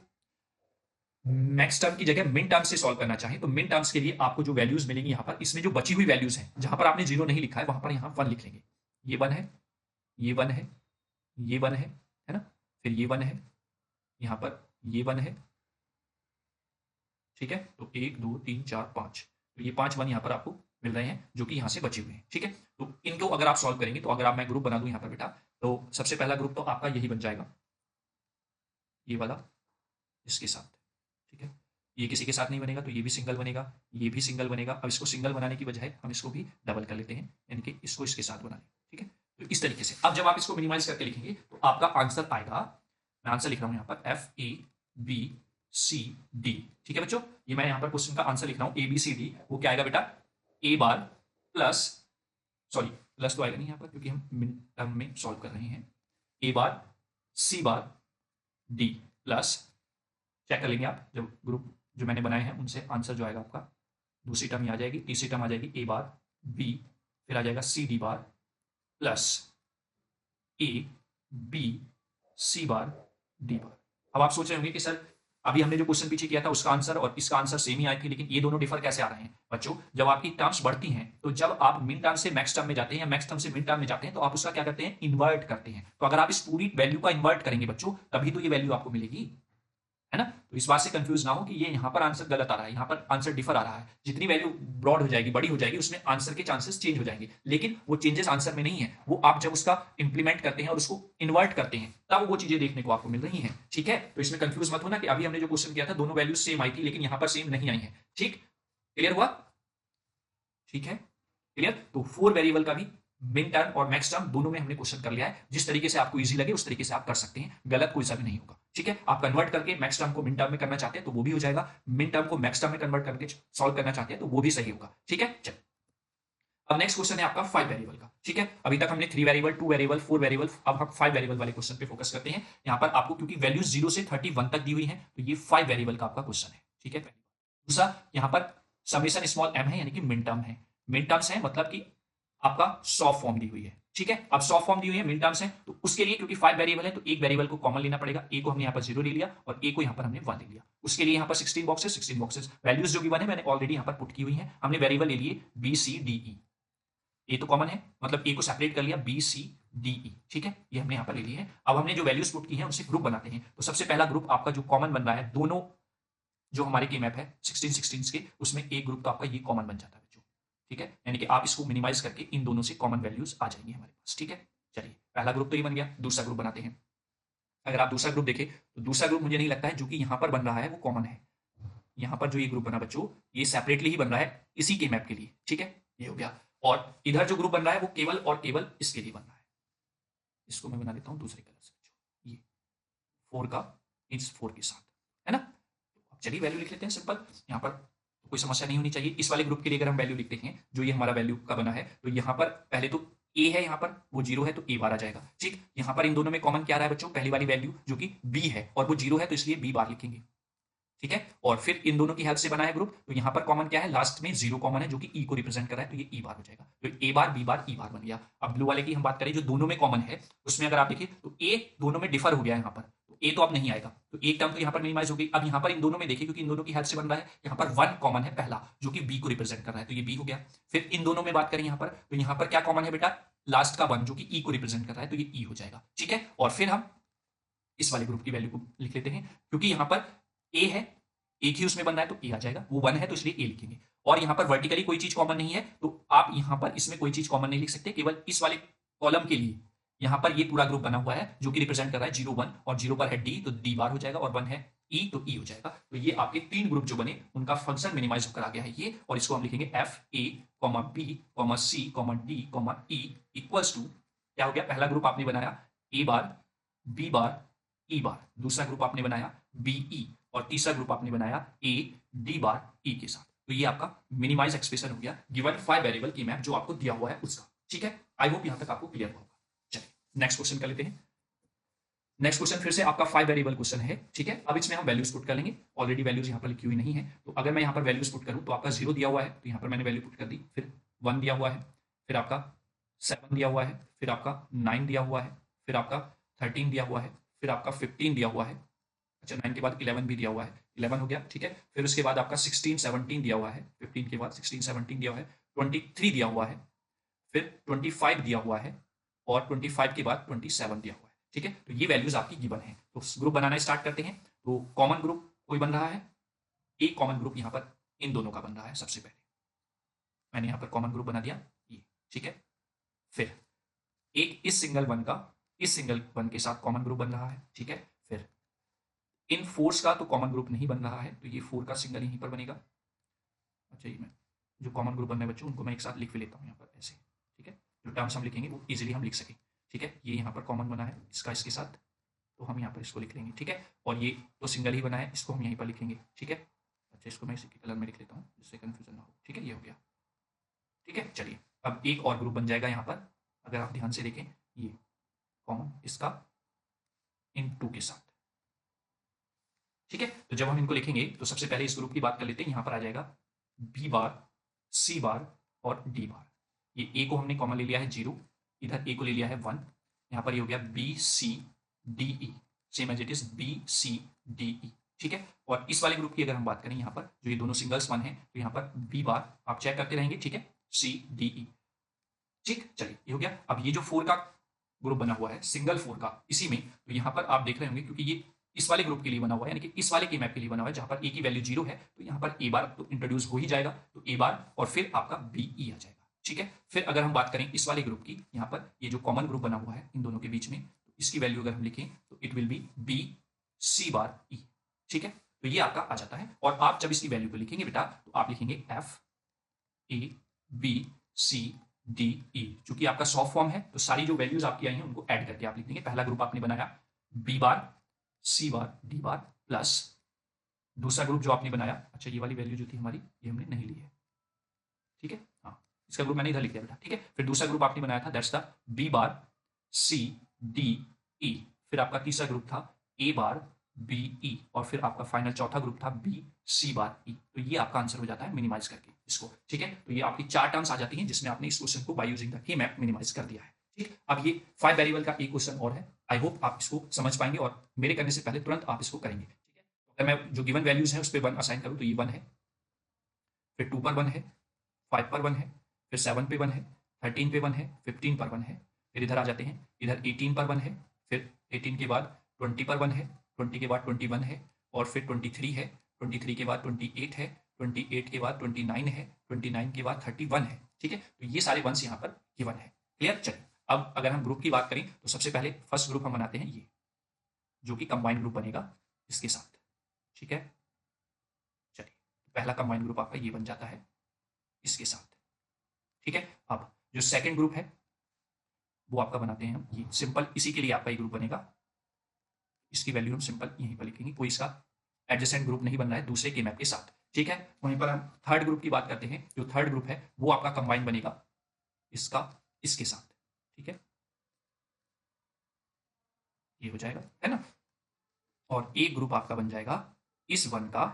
मैक्स टर्म की जगह मिन टर्म से सॉल्व करना चाहें, तो मिन टर्म्स के लिए आपको जो वैल्यूज मिलेंगी यहाँ पर, इसमें जो बची हुई वैल्यूज हैं, जहां पर आपने 0 नहीं लिखा है वहां पर यहाँ 1 लिख लेंगे। ये 1 है, ये 1 है, ये 1 है ना, फिर ये 1 है, यहाँ पर ये 1 है। ठीक है, तो 1 2 3 4 5, तो ये 5 1 यहाँ पर आपको मिल रहे हैं, जो कि यहाँ से बचे हुए हैं। ठीक है, तो इनको अगर आप सॉल्व करेंगे, तो अगर आप मैं ग्रुप बना दूं यहाँ पर बेटा, तो सबसे पहला ग्रुप तो आपका यही बन जाएगा, ये वाला इसके साथ। ठीक है, ये किसी के साथ नहीं बनेगा, तो ये भी सिंगल बनेगा, ये भी सिंगल बनेगा। अब इसको सिंगल बनाने की बजाय हम इसको भी डबल कर लेते हैं, यानी कि इसको इसके साथ बना लें। ठीक है, तो इस तरीके से अब जब आप इसको मिनिमाइज करके लिखेंगे तो आपका आंसर आएगा, मैं आंसर लिख रहा हूं यहाँ पर F A B C D. ठीक है बच्चों, ये मैं यहाँ पर क्वेश्चन का आंसर लिख रहा हूँ ए बी सी डी, वो क्या आएगा बेटा, ए बार प्लस, सॉरी प्लस तो आएगा नहीं यहाँ पर क्योंकि हम मिन टर्म में सॉल्व कर रहे हैं, ए बार C bar D plus, check कर लेंगे आप जब ग्रुप जो मैंने बनाए हैं उनसे, आंसर जो आएगा आपका, दूसरी टर्म आ जाएगी, तीसरी टर्म आ जाएगी ए बार बी, फिर आ जाएगा C D bar plus A B C bar D bar. अब आप सोच रहे होंगे कि सर अभी हमने जो क्वेश्चन पीछे किया था उसका आंसर और इसका आंसर सेम ही आए थे, लेकिन ये दोनों डिफर कैसे आ रहे हैं? बच्चों, जब आपकी टर्म्स बढ़ती हैं तो जब आप मिन टर्म से मैक्स टर्म में जाते हैं या मैक्स टर्म से मिन टर्म में जाते हैं तो आप उसका क्या करते हैं? इन्वर्ट करते हैं। तो अगर आप इस पूरी वैल्यू का इन्वर्ट करेंगे बच्चों, तभी तो ये वैल्यू आपको मिलेगी, है ना? तो इस बात से कंफ्यूज ना हो कि ये यहां पर आंसर गलत आ रहा है, यहां पर आंसर डिफर आ रहा है। जितनी वैल्यू ब्रॉड हो जाएगी, बड़ी हो जाएगी, उसमें आंसर के चांसेस चेंज हो जाएंगे, लेकिन वो चेंजेस आंसर में नहीं है, वो आप जब उसका इंप्लीमेंट करते हैं और उसको इन्वर्ट करते हैं तब वो चीजें देखने को आपको मिल रही हैं। ठीक है, तो इसमें कंफ्यूज मत होना कि अभी हमने जो क्वेश्चन किया था दोनों वैल्यू सेम आई थी, लेकिन यहां पर सेम नहीं आई है। ठीक, क्लियर हुआ? ठीक है, क्लियर। तो 4 वेरिएबल का भी मिन टर्म और मैक्स टर्म दोनों में हमने क्वेश्चन कर लिया है। जिस तरीके से आपको इजी लगे उस तरीके से आप कर सकते हैं, गलत कोई सा भी नहीं होगा। ठीक है, आप कन्वर्ट करके मैक्स टर्म को मिन टर्म में करना चाहते हैं तो वो भी हो जाएगा, मिन टर्म को मैक्स टर्म में कन्वर्ट करके सॉल्व करना चाहते हैं तो वो भी सही होगा। ठीक है, चल। अब नेक्स्ट क्वेश्चन है आपका 5 वेरिएबल का। ठीक है, अभी तक हमने 3 वेरिएबल, 2 वेरिएबल, 4 वेरिएबल, अब हम 5 वेरिएबल वाले क्वेश्चन पे फोकस करते हैं। यहां पर आपको क्योंकि वैल्यूज 0 से 31 तक दी हुई है तो ये 5 वेरिएबल का आपका क्वेश्चन है। ठीक है, दूसरा यहां पर समेशन स्मॉल m है, यानी कि मिन टर्म है। मिन टर्म्स है मतलब कि आपका 100 फॉर्म दी हुई है। ठीक है, अब 100 फॉर्म दी हुई है, मिन टर्म्स है, तो उसके लिए क्योंकि 5 वेरिएबल है तो एक वेरिएबल को कॉमन लेना पड़ेगा। ए को हमने यहाँ पर 0 ले लिया और ए को यहाँ पर हमने 1 ले लिया। उसके लिए यहाँ पर 16 बॉक्सेस, 16 बॉक्सेस वैल्यूज जो गिवन है मैंने ऑलरेडी यहाँ पर पुट की हुई है। हमने वेरिएबल ले लिए बी सी डी ई, ए तो कॉमन है मतलब ए को सेपरेट कर लिया, बी सी डी ई। ठीक है, ये हमने यहाँ पर ले लिए है। अब हमने जो वैल्यूज पुट की है उनसे ग्रुप बनाते हैं। तो सबसे पहला ग्रुप आपका जो कॉमन बन रहा है दोनों जो हमारे के मैप है 16 के, उसमें एक ग्रुप तो आपका ये कॉमन बन जाता है बच्चों। ठीक है, यानी कि आप इसको मिनिमाइज करके इन दोनों से कॉमन वैल्यूज आ जाएंगी हमारे पास। ठीक है, चलिए पहला ग्रुप तो ये बन गया, दूसरा ग्रुप बनाते हैं। अगर आप दूसरा ग्रुप देखें तो दूसरा ग्रुप मुझे नहीं लगता है जो कि यहां पर बन रहा है वो कॉमन है। यहां पर जो ये ग्रुप बना बच्चों ये सेपरेटली ही बन रहा है इसी के मैप के लिए। ठीक है, ये हो गया। और इधर जो ग्रुप बन रहा है वो केवल और केवल इसके लिए बन रहा है। इसको मैं बना लेता हूं दूसरे कलर से, ये 4 का इस 4 के साथ, है ना? चलिए वैल्यू लिख लेते हैं सिंपल, यहाँ पर तो कोई समस्या नहीं होनी चाहिए। इस वाले ग्रुप के लिए अगर हम वैल्यू लिखते हैं जो ये हमारा वैल्यू का बना है तो यहाँ पर पहले तो ए है, यहाँ पर वो 0 है तो ए बार आ जाएगा। ठीक, यहाँ पर इन दोनों में कॉमन क्या आ रहा है बच्चों? पहली वाली वैल्यू जो कि बी है और वो 0 है तो इसलिए बी बार लिखेंगे। ठीक है, और फिर इन दोनों की हेल्प से बना है ग्रुप, तो यहाँ पर कॉमन क्या है? लास्ट में 0 कॉमन है जो कि ई को रिप्रेजेंट कर रहा है, तो ये ई बार हो जाएगा। तो ए बार बी बार ई बार बन गया। अब ब्लू वाले की हम बात करें जो दोनों में कॉमन है, उसमें अगर आप देखिए तो ए दोनों में डिफर हो गया है यहाँ पर, ए तो अब नहीं आएगा, तो एक टर्म तो यहाँ पर मिनिमाइज हो गई। अब यहाँ पर इन दोनों में देखिए क्योंकि इन दोनों की हेल्प से बन रहा है, यहाँ पर 1 कॉमन है पहला जो कि बी को रिप्रेजेंट कर रहा है, तो ये बी हो गया। फिर इन दोनों में बात करें यहाँ पर तो यहाँ पर क्या कॉमन है बेटा? लास्ट का 1 जो कि ई को रिप्रेजेंट कर रहा है, तो ये ई हो जाएगा। ठीक है, और फिर हम इस वाले ग्रुप की वैल्यू को लिख लेते हैं क्योंकि यहाँ पर ए है, एक ही उसमें बन रहा है तो ए आ जाएगा, वो 1 है तो इसलिए ए लिखेंगे। और यहाँ पर वर्टिकली कोई चीज कॉमन नहीं है तो आप यहाँ पर इसमें कोई चीज कॉमन नहीं लिख सकते, केवल इस वाले कॉलम के लिए यहाँ पर ये पूरा ग्रुप बना हुआ है जो कि रिप्रेजेंट कर रहा है 0 1, और 0 पर है डी तो डी बार हो जाएगा, और 1 है ई तो ई हो जाएगा। तो ये आपके 3 ग्रुप जो बने उनका फंक्शन मिनिमाइज होकर आ गया है ये, और इसको हम लिखेंगे F A B C D E equals to क्या हो गया? पहला ग्रुप आपने बनाया ए बार बी बार ई बार, दूसरा ग्रुप आपने बनाया बी ई, और तीसरा ग्रुप आपने बनाया ए डी बार ई के साथ। तो ये आपका मिनिमाइज एक्सप्रेशन हो गया गिवन 5 वेरिएबल की मैप जो आपको दिया हुआ है उसका। ठीक है, आई होप यहां तक आपको क्लियर होगा। चलिए नेक्स्ट क्वेश्चन कर लेते हैं। नेक्स्ट क्वेश्चन फिर से आपका 5 वेरिएबल क्वेश्चन है। ठीक है, अब इसमें हम वैल्यूज पुट कर लेंगे, ऑलरेडी वैल्यूज यहाँ पर लिखी हुई नहीं है, तो अगर मैं यहाँ पर वैल्यूज पुट करूँ तो आपका 0 दिया हुआ है तो यहाँ पर मैंने वैल्यू पुट कर दी, फिर 1 दिया हुआ है, फिर आपका 7 दिया हुआ है, फिर आपका 9 दिया हुआ है, फिर आपका 13 दिया हुआ है, फिर आपका 15 दिया हुआ है, अच्छा 9 के बाद 11 भी दिया हुआ है, 11 हो गया। ठीक है, फिर उसके बाद आपका 16 17 दिया हुआ है, 15 के बाद 16 17 दिया हुआ है, 23 दिया हुआ है, फिर 25 दिया हुआ है, और 25 के बाद 27 दिया हुआ है। ठीक है, तो ये वैल्यूज आपकी गिवन है। तो ग्रुप बनाना स्टार्ट करते हैं। तो कॉमन ग्रुप कोई बन रहा है, एक कॉमन ग्रुप यहाँ पर इन दोनों का बन रहा है। सबसे पहले मैंने यहाँ पर कॉमन ग्रुप बना दिया ये। ठीक है, फिर एक इस सिंगल वन का इस सिंगल वन के साथ कॉमन ग्रुप बन रहा है। ठीक है, फिर इन फोर्स का तो कॉमन ग्रुप नहीं बन रहा है, तो ये 4 का सिंगल यहीं पर बनेगा। अच्छा, ये मैं जो कॉमन ग्रुप बनने बच्चों उनको मैं एक साथ लिख भी लेता हूँ यहाँ पर ऐसे। ठीक है, जो टर्म्स हम लिखेंगे वो इजीली हम लिख सकें। ठीक है, ये यहाँ पर कॉमन बना है इसका इसके साथ, तो हम यहाँ पर इसको लिख लेंगे। ठीक है, और ये तो सिंगल ही बना है, इसको हम यहीं पर लिखेंगे। ठीक है, अच्छा इसको मैं इसी के कलर में लिख लेता हूँ जिससे कन्फ्यूजन ना हो। ठीक है, ये हो गया। ठीक है, चलिए अब एक और ग्रुप बन जाएगा यहाँ पर, अगर आप ध्यान से देखें ये कॉमन इसका इन 2 के साथ। ठीक है, तो जब हम इनको लिखेंगे तो सबसे पहले इस ग्रुप की बात कर लेते हैं। यहाँ पर आ जाएगा बी बार सी बार और डी बार। ये ए को हमने कॉमन ले लिया है 0, इधर ए को ले लिया है 1, यहाँ पर ये हो गया B C D E same as it is B C D E, ठीक है। और इस वाले ग्रुप की अगर हम बात करें यहाँ पर जो ये दोनों सिंगल्स वन है तो यहाँ पर बी बार आप चेक करते रहेंगे, ठीक है, सी डी ई, ठीक। चलिए ये हो गया। अब ये जो 4 का ग्रुप बना हुआ है सिंगल 4 का, इसी में तो यहाँ पर आप देख रहे होंगे क्योंकि ये इस वाले ग्रुप के लिए बना हुआ है, यानी कि इस वाले के मैप के लिए बना हुआ है जहां पर ए की वैल्यू 0 है, तो यहाँ पर ए बार तो इंट्रोड्यूस हो ही जाएगा, तो ए बार और फिर आपका बी ई आ जाएगा, ठीक है। फिर अगर हम बात करें इस वाले ग्रुप की, यहाँ पर ये जो कॉमन ग्रुप बना हुआ है इन दोनों के बीच में, तो इसकी वैल्यू अगर हम लिखें तो it will be B C bar E, ठीक है। तो ये आपका आ जाता है। और आप जब इसकी वैल्यू को लिखेंगे बेटा तो आप लिखेंगे F A B C D E, चूंकि आपका सॉफ्ट फॉर्म है तो सारी जो वैल्यूज आपकी आई हैं उनको ऐड करके आप लिख देंगे। पहला ग्रुप आपने बनाया B bar C bar D bar plus दूसरा ग्रुप जो आपने बनाया, अच्छा ये वाली वैल्यू जो थी हमारी ये हमने नहीं ली है, ठीक है, हाँ इसका ग्रुप मैंने इधर लिख दिया बेटा, ठीक है। फिर दूसरा ग्रुप आपने बनाया था that's the B bar C D E, फिर आपका तीसरा ग्रुप था ए बार बी ई, और फिर आपका फाइनल चौथा ग्रुप था बी सी बार ई। तो ये आपका आंसर हो जाता है मिनिमाइज करके इसको, ठीक है। तो ये आपकी 4 टर्म्स आ जाती हैं जिसमें आपने इस क्वेश्चन को by using the K map minimise कर दिया है, ठीक। अब ये 5 वेरिएबल का एक क्वेश्चन और है, आई होप आप इसको समझ पाएंगे और मेरे करने से पहले तुरंत आप इसको करेंगे, ठीक है। अगर मैं जो गिवन वैल्यूज है उस पर 1 असाइन करूँ तो ये 1 है, फिर 2 पर 1 है, 5 पर 1 है, फिर 7 पे 1 है, 13 पे 1 है, 15 पर 1 है, फिर इधर आ जाते हैं, इधर 18 पर 1 है, फिर 18 के बाद 20 पर 1 है, 20 के बाद 21 है, और फिर 23 है, 23 के बाद 28 है, 28 के बाद 29 है, 29 के बाद 31 है, ठीक है। तो ये सारे वंस यहाँ पर गिवन है, क्लियर। चलिए अब अगर हम ग्रुप की बात करें तो सबसे पहले फर्स्ट ग्रुप हम बनाते हैं ये जो कि कंबाइंड ग्रुप बनेगा इसके साथ, ठीक है। चलिए पहला कंबाइंड ग्रुप आपका ये बन जाता है इसके साथ, ठीक है। अब जो सेकंड ग्रुप है वो आपका बनाते हैं हम ये सिंपल, इसी के लिए आपका ये ग्रुप बनेगा, इसकी वैल्यू हम सिंपल यहीं पर लिखेंगे, कोई इसका एडजेसेंट ग्रुप नहीं बन रहा है दूसरे के मैप के साथ, ठीक है। वहीं पर हम थर्ड ग्रुप की बात करते हैं, जो थर्ड ग्रुप है वो आपका कंबाइन बनेगा इसका इसके साथ, ठीक है, ये हो जाएगा, है ना। और एक ग्रुप आपका बन जाएगा इस वन का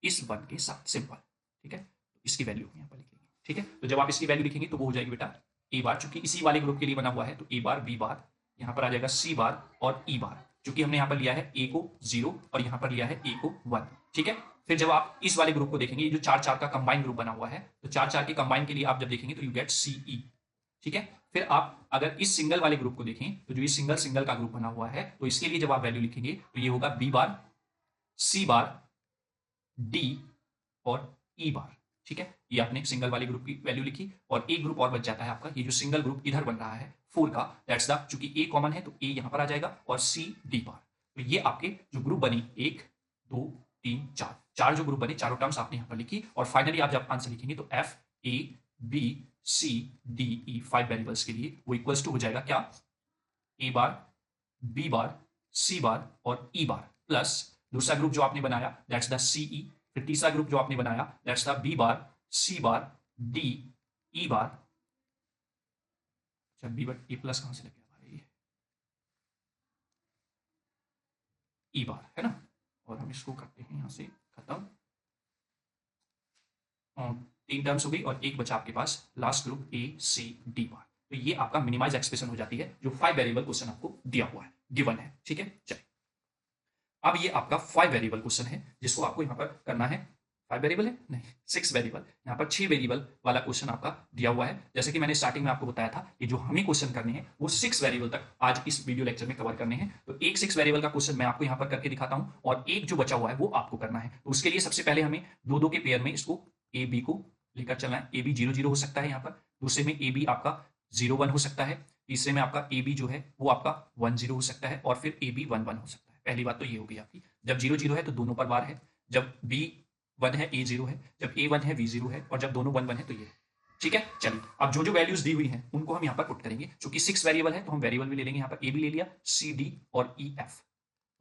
इस वन के साथ सिंपल, ठीक है। तो इसकी वैल्यू यहाँ पर लिखेंगे, ठीक है। तो जब आप इसकी वैल्यू लिखेंगे तो वो हो जाएगी बेटा ए बार, चूंकि इसी वाले ग्रुप के लिए बना हुआ है तो ए बार बी बार, यहाँ पर आ जाएगा सी बार और ई बार, चूंकि हमने यहाँ पर लिया है ए को 0 और यहाँ पर लिया है ए को 1, ठीक है। फिर जब आप इस वाले ग्रुप को देखेंगे, ये जो 4-4 का कंबाइन ग्रुप बना हुआ है, तो 4-4 के कंबाइन के लिए आप जब देखेंगे तो यू गेट सी ई, ठीक है। फिर आप अगर इस सिंगल वाले ग्रुप को देखें तो जो ये सिंगल सिंगल का ग्रुप बना हुआ है तो इसके लिए जब आप वैल्यू लिखेंगे तो ये होगा B bar C bar D और ई बार, ठीक है। ये आपने सिंगल वाले ग्रुप की वैल्यू लिखी और एक ग्रुप और बच जाता है आपका, ये जो सिंगल ग्रुप इधर बन रहा है 4 का, दैट्स द, चूंकि ए कॉमन है तो ए यहां पर आ जाएगा और सी डी बार। तो ये आपके जो ग्रुप बनी 1 2 3 4 4 जो ग्रुप बने, चारों टर्म्स आपने यहां पर लिखी और फाइनली आप जब आंसर लिखेंगे तो F A B C D E 5 variables के लिए वो इक्वल्स टू हो जाएगा क्या, ए बार बी बार सी बार और ई बार प्लस दूसरा ग्रुप जो आपने बनाया दैट्स द सी ई, फिर तीसरा ग्रुप जो आपने बनाया that's the B bar C bar D E bar, अच्छा बी बार ए प्लस कहां से लग गया भाई, ई बार है ना। और हम इसको करते हैं यहां से खत्म, 3 टर्म्स हो गई और एक बचा आपके पास last group A C D bar. तो ये आपका मिनिमाइज एक्सप्रेशन हो जाती है जो 5 वेरिएबल क्वेश्चन आपको दिया हुआ है, गिवन है, ठीक है। चलिए अब ये आपका 5 वेरिएबल क्वेश्चन है जिसको आपको यहाँ पर करना है, 5 वेरिएबल है नहीं 6 वेरिएबल, यहाँ पर 6 वेरिएबल वाला क्वेश्चन आपका दिया हुआ है। जैसे कि मैंने स्टार्टिंग में आपको बताया था ये जो हमें क्वेश्चन करने हैं वो 6 वेरिएबल तक आज इस वीडियो लेक्चर में कवर करने हैं। तो एक 6 वेरिएबल का क्वेश्चन मैं आपको यहाँ पर करके दिखाता हूँ और एक जो बचा हुआ है वो आपको करना है। तो उसके लिए सबसे पहले हमें 2-2 के पेयर में इसको ए बी को लेकर चलना है, ए बी 0-0 हो सकता है यहाँ पर, दूसरे में ए बी आपका 0-1 हो सकता है, तीसरे में आपका ए बी जो है वो आपका 1-0 हो सकता है और फिर ए बी 1-1 हो सकता है। पहली बात तो ये होगी आपकी, जब 0-0 है तो दोनों पर बार है, जब बी 1 है ए 0 है, जब ए 1 है बी 0 है और जब दोनों 1-1 है तो ये, ठीक है। चलिए अब जो जो वैल्यूज दी हुई हैं उनको हम यहाँ पर पुट करेंगे, क्योंकि 6 वेरिएबल है तो हम वेरिएबल भी ले लेंगे, यहाँ पर ए भी ले लिया, सी डी और ई एफ,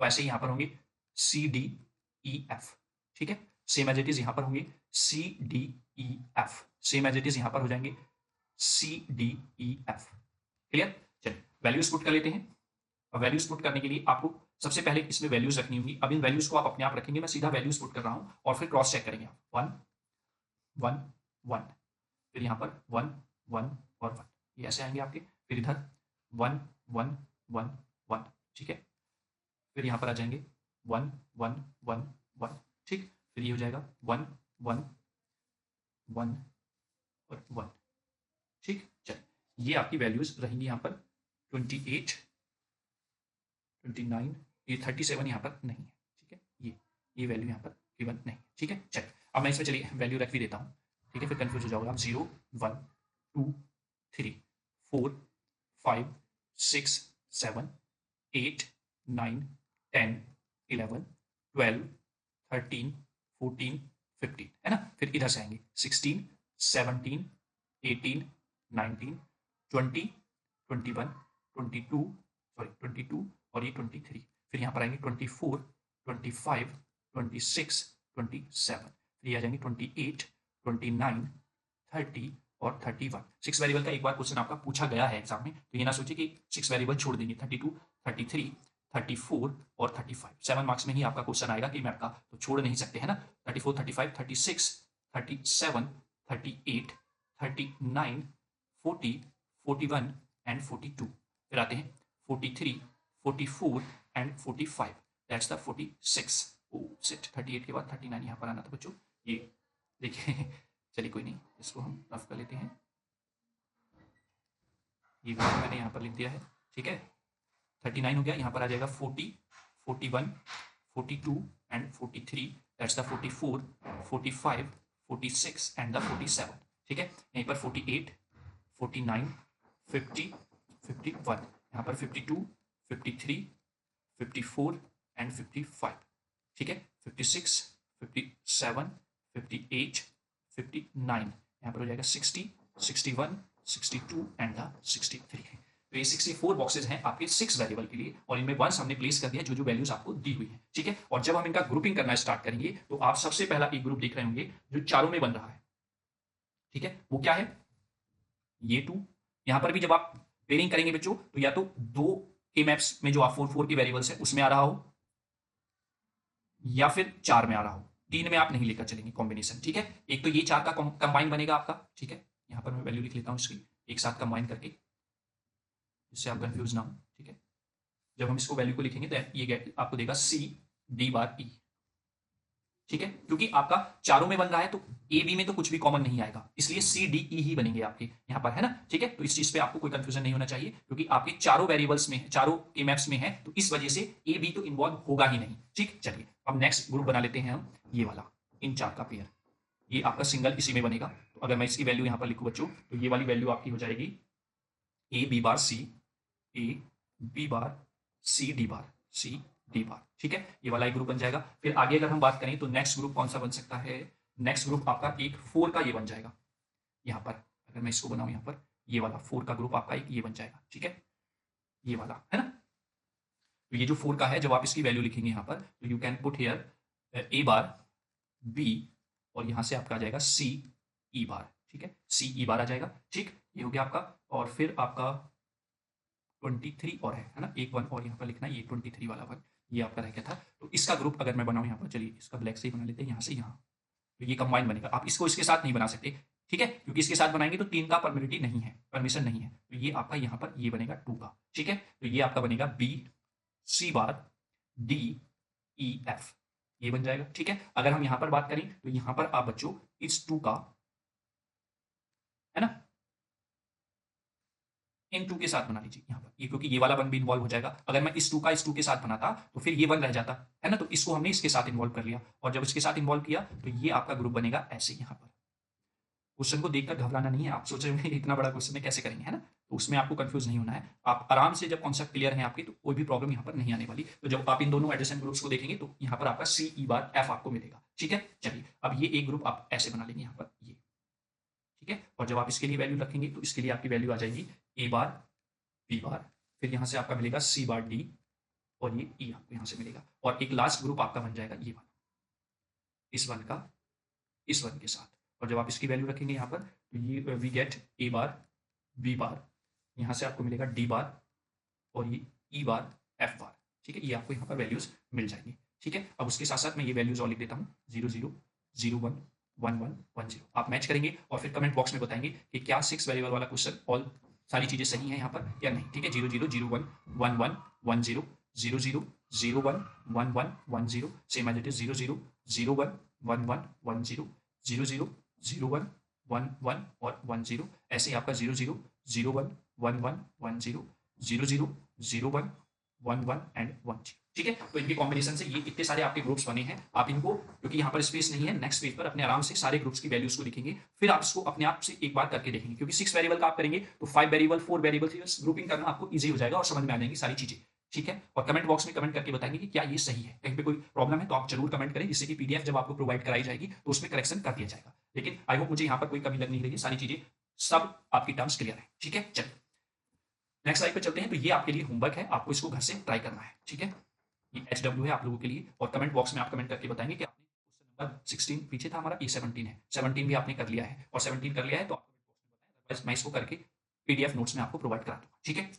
तो ऐसे ही यहाँ पर होंगे सी डी ई एफ, ठीक है। सेम एज इट इज यहाँ पर होंगे C D E F, same as it is यहाँ पर हो जाएंगे C D E F, clear. चलिए वैल्यूज पुट कर लेते हैं। अब वैल्यूज पुट करने के लिए आपको सबसे पहले इसमें वैल्यूज रखनी होगी। अब इन वैल्यूज को आप अपने आप रखेंगे, मैं सीधा वैल्यूज पुट कर रहा हूं और फिर क्रॉस चेक करेंगे आप 1 1 1, फिर यहाँ पर 1 1 और 1, ये ऐसे आएंगे आपके, फिर इधर 1 1 1 1, ठीक है। फिर यहाँ पर आ जाएंगे 1 1 1 1, ठीक। फिर ये हो जाएगा 1 1 1 और 1, ठीक। चलिए ये आपकी वैल्यूज रहेंगी यहाँ पर 28 29, ये 37 यहाँ पर नहीं है, ठीक है। ये वैल्यू यहाँ पर गिवन नहीं, ठीक है। चलिए अब मैं इसमें चलिए वैल्यू रख भी देता हूँ, ठीक है, फिर कंफ्यूज हो जाओगे आप। 0 1 2 3 4 5 6 7 8 9 10 11 12 13 14 15, है ना। फिर इधर से आएंगे 16 17 18 19 20 21 22 सॉरी 22 और ये 23। फिर यहाँ पर आएंगे 24 25 26 27। फिर ये आ जाएंगे 28 29 30 और 31। 6 वेरिएबल का एक बार क्वेश्चन आपका पूछा गया है एग्जाम में, तो ये ना सोचिए कि 6 वेरिएबल छोड़ देंगे। 32 33 34 और 35 7 मार्क्स में ही आपका क्वेश्चन आएगा कि मैप का, तो छोड़ नहीं सकते, है ना। 34 35 36 37 38 39 40 41 एंड 42। फिर आते हैं 43 44 and 45, that's the 46। Oh shit, 38 के बाद 39 यहाँ पर आना था बच्चों, ये देखिए। चलिए कोई नहीं, इसको हम रफ कर लेते हैं। ये भी मैंने यहाँ पर लिख दिया है, ठीक है। 39 हो गया, यहाँ पर आ जाएगा 40 41 42 and 43, that's the 44 45 46 and the 47, ठीक है। यहीं पर 48 49 50 51, यहाँ पर 52 53 54 एंड 55, ठीक है। 56 57 58 59, यहाँ पर हो जाएगा 60 61 62 एंड द 63। तो ये 64 बॉक्सेज हैं आपके 6 वेरिएबल के लिए, और इनमें वंस हमने प्लेस कर दिया जो जो वैल्यूज आपको दी हुई है, ठीक है। और जब हम इनका ग्रुपिंग करना स्टार्ट करेंगे तो आप सबसे पहला एक ग्रुप देख रहे होंगे जो चारों में बन रहा है, ठीक है। वो क्या है, ये 2। यहां पर भी जब आप पेयरिंग करेंगे बच्चों, तो या तो 2 के मैप्स में जो आप 4 4 के वेरिएबल्स है उसमें आ रहा हो, या फिर 4 में आ रहा हो। 3 में आप नहीं लेकर चलेंगे कॉम्बिनेशन, ठीक है। एक तो ये 4 का कंबाइन बनेगा आपका, ठीक है। यहां पर मैं वैल्यू लिख लेता हूं इसकी, एक साथ कंबाइन करके, जिससे आप कंफ्यूज ना हो, ठीक है। जब हम इसको वैल्यू को लिखेंगे तो ये आपको देगा C D बार E, ठीक है। क्योंकि आपका चारों में बन रहा है तो ए बी में तो कुछ भी कॉमन नहीं आएगा, इसलिए सी डी ई ही बनेंगे आपके यहाँ पर, है ना, ठीक है। तो इस चीज पे आपको कोई कंफ्यूजन नहीं होना चाहिए, क्योंकि आपके चारों वेरिएबल्स में, चारों के मैप्स में है, तो इस वजह से ए बी तो इन्वॉल्व होगा ही नहीं, ठीक। चलिए अब नेक्स्ट ग्रुप बना लेते हैं हम, ये वाला, इन 4 का पेयर, ये आपका सिंगल इसी में बनेगा। तो अगर मैं इसकी वैल्यू यहाँ पर लिखूँ बच्चों, तो ये वाली वैल्यू आपकी हो जाएगी A B bar C, A B bar C D bar, C D bar, ठीक है। ये वाला एक ग्रुप बन जाएगा। फिर आगे अगर हम बात करें तो नेक्स्ट ग्रुप कौन सा बन सकता है, नेक्स्ट ग्रुप आपका एक 4 का ये बन जाएगा। यहाँ पर अगर मैं इसको बनाऊं, यहाँ पर ये वाला 4 का ग्रुप आपका एक ये बन जाएगा, ठीक है, ये वाला, है ना। तो ये जो 4 का है, जब आप इसकी वैल्यू लिखेंगे यहाँ पर, तो you can put here A bar B, और यहाँ से आपका आ जाएगा सी ई बार, ठीक है, सी ई बार आ जाएगा, ठीक। ये हो गया आपका। और फिर आपका 23 और है ना, एक 1 और यहाँ पर लिखना है, ये 23 वाला 1 ये आपका रह गया था। तो इसका ग्रुप अगर मैं बनाऊं यहाँ पर, चलिए इसका ब्लैक से ही बना लेते हैं, यहाँ से यहाँ, तो ये कंबाइन बनेगा। आप इसको इसके साथ नहीं बना सकते, ठीक है, क्योंकि इसके साथ बनाएंगे तो 3 का परमिटिविटी नहीं है, परमिशन नहीं है। तो ये आपका यहाँ पर ये बनेगा 2 का, ठीक है। तो ये आपका बनेगा B C bar D E F, ये बन जाएगा, ठीक है। अगर हम यहाँ पर बात करें तो यहाँ पर आप बच्चों इस 2 का, है ना, इन 2 के साथ बना लीजिए यहाँ पर, ये क्योंकि ये वाला 1 भी इन्वॉल्व हो जाएगा। अगर मैं इस 2 का इस 2 के साथ बनाता तो फिर ये 1 रह जाता, है ना। तो इसको हमने इसके साथ इन्वॉल्व कर लिया, और जब इसके साथ इन्वॉल्व किया तो ये आपका ग्रुप बनेगा ऐसे यहाँ पर। क्वेश्चन को देखकर घबराना नहीं है, आप सोच रहे होंगे इतना बड़ा क्वेश्चन है कैसे करेंगे, है ना। तो उसमें आपको कंफ्यूज नहीं होना है, आप आराम से, जब कॉन्सेप्ट क्लियर है आपके, तो कोई भी प्रॉब्लम यहाँ पर नहीं आने वाली। तो जब आप इन दोनों एडजेसेंट ग्रुप्स को देखेंगे तो यहाँ पर आपका सी ई बार एफ आपको मिलेगा, ठीक है। चलिए अब ये एक ग्रुप आप ऐसे बना लेंगे यहाँ पर, ये, ठीक है। और जब आप इसके लिए वैल्यू रखेंगे तो इसके लिए आपकी वैल्यू आ जाएगी ए बार बी बार, फिर यहाँ से आपका मिलेगा सी बार डी, और ये ई आपको यहाँ से मिलेगा। और एक लास्ट ग्रुप आपका बन जाएगा ये वाला, इस 1 का इस 1 के साथ। और जब आप इसकी वैल्यू रखेंगे यहाँ पर, तो ये we get A bar B bar, यहाँ से आपको मिलेगा डी बार, और ये ई बार एफ बार, ठीक है। ये आपको यहाँ पर वैल्यूज मिल जाएंगी, ठीक है। अब उसके साथ साथ मैं ये वैल्यूज और लिख देता हूँ, 0 0 0 1 1 1 1 0। आप मैच करेंगे और फिर कमेंट बॉक्स में बताएंगे कि क्या 6 वेरिएबल वाला क्वेश्चन ऑल सारी चीजें सही हैं यहाँ पर या नहीं, ठीक है। 0 0 0 1 1 1 1 0 00011110, सेम एज इट इज 00011110, 000111 और 10, ऐसे ही आपका 00011110, 000111 एंड 10। ठीक है, तो इनके कॉम्बिनेशन से ये इतने सारे आपके ग्रुप्स बने हैं। आप इनको, क्योंकि यहाँ पर स्पेस नहीं है, नेक्स्ट पेज पर अपने आराम से सारे ग्रुप्स की वैल्यूज को लिखेंगे, फिर आप इसको अपने आप से एक बार करके देखेंगे, क्योंकि 6 वेरिएबल का आप करेंगे तो 5 वेरिएबल 4 वेरिएबल ग्रुपिंग करना आपको ईजी हो जाएगा और समझ में आ जाएंगी सारी चीजें। ठीक है, और कमेंट बॉक्स में कमेंट करके बताएंगे कि क्या ये सही है, कहीं पे कोई प्रॉब्लम है तो आप जरूर कमेंट करें, जिससे कि पीडीएफ जब आपको प्रोवाइड कराई जाएगी तो उसमें करेक्शन कर दिया जाएगा। लेकिन आई होप मुझे यहाँ पर कोई कमी लग नहीं रही है, सारी चीजें सब आपकी टर्म्स क्लियर है। ठीक है, चलिए नेक्स्ट स्लाइड पे चलते हैं। तो ये आपके लिए होमवर्क है, आपको इसको घर से ट्राई करना है। ठीक है, ये HW है आप लोगों के लिए, और कमेंट बॉक्स में आप कमेंट करके बताएंगे कि आपने क्वेश्चन नंबर 16 पीछे था हमारा, ये 17 है, 17 भी आपने कर लिया है, और 17 कर लिया है तो आप मैं इसको करके पीडीएफ नोट्स में आपको प्रोवाइड करा दूंगा। ठीक है।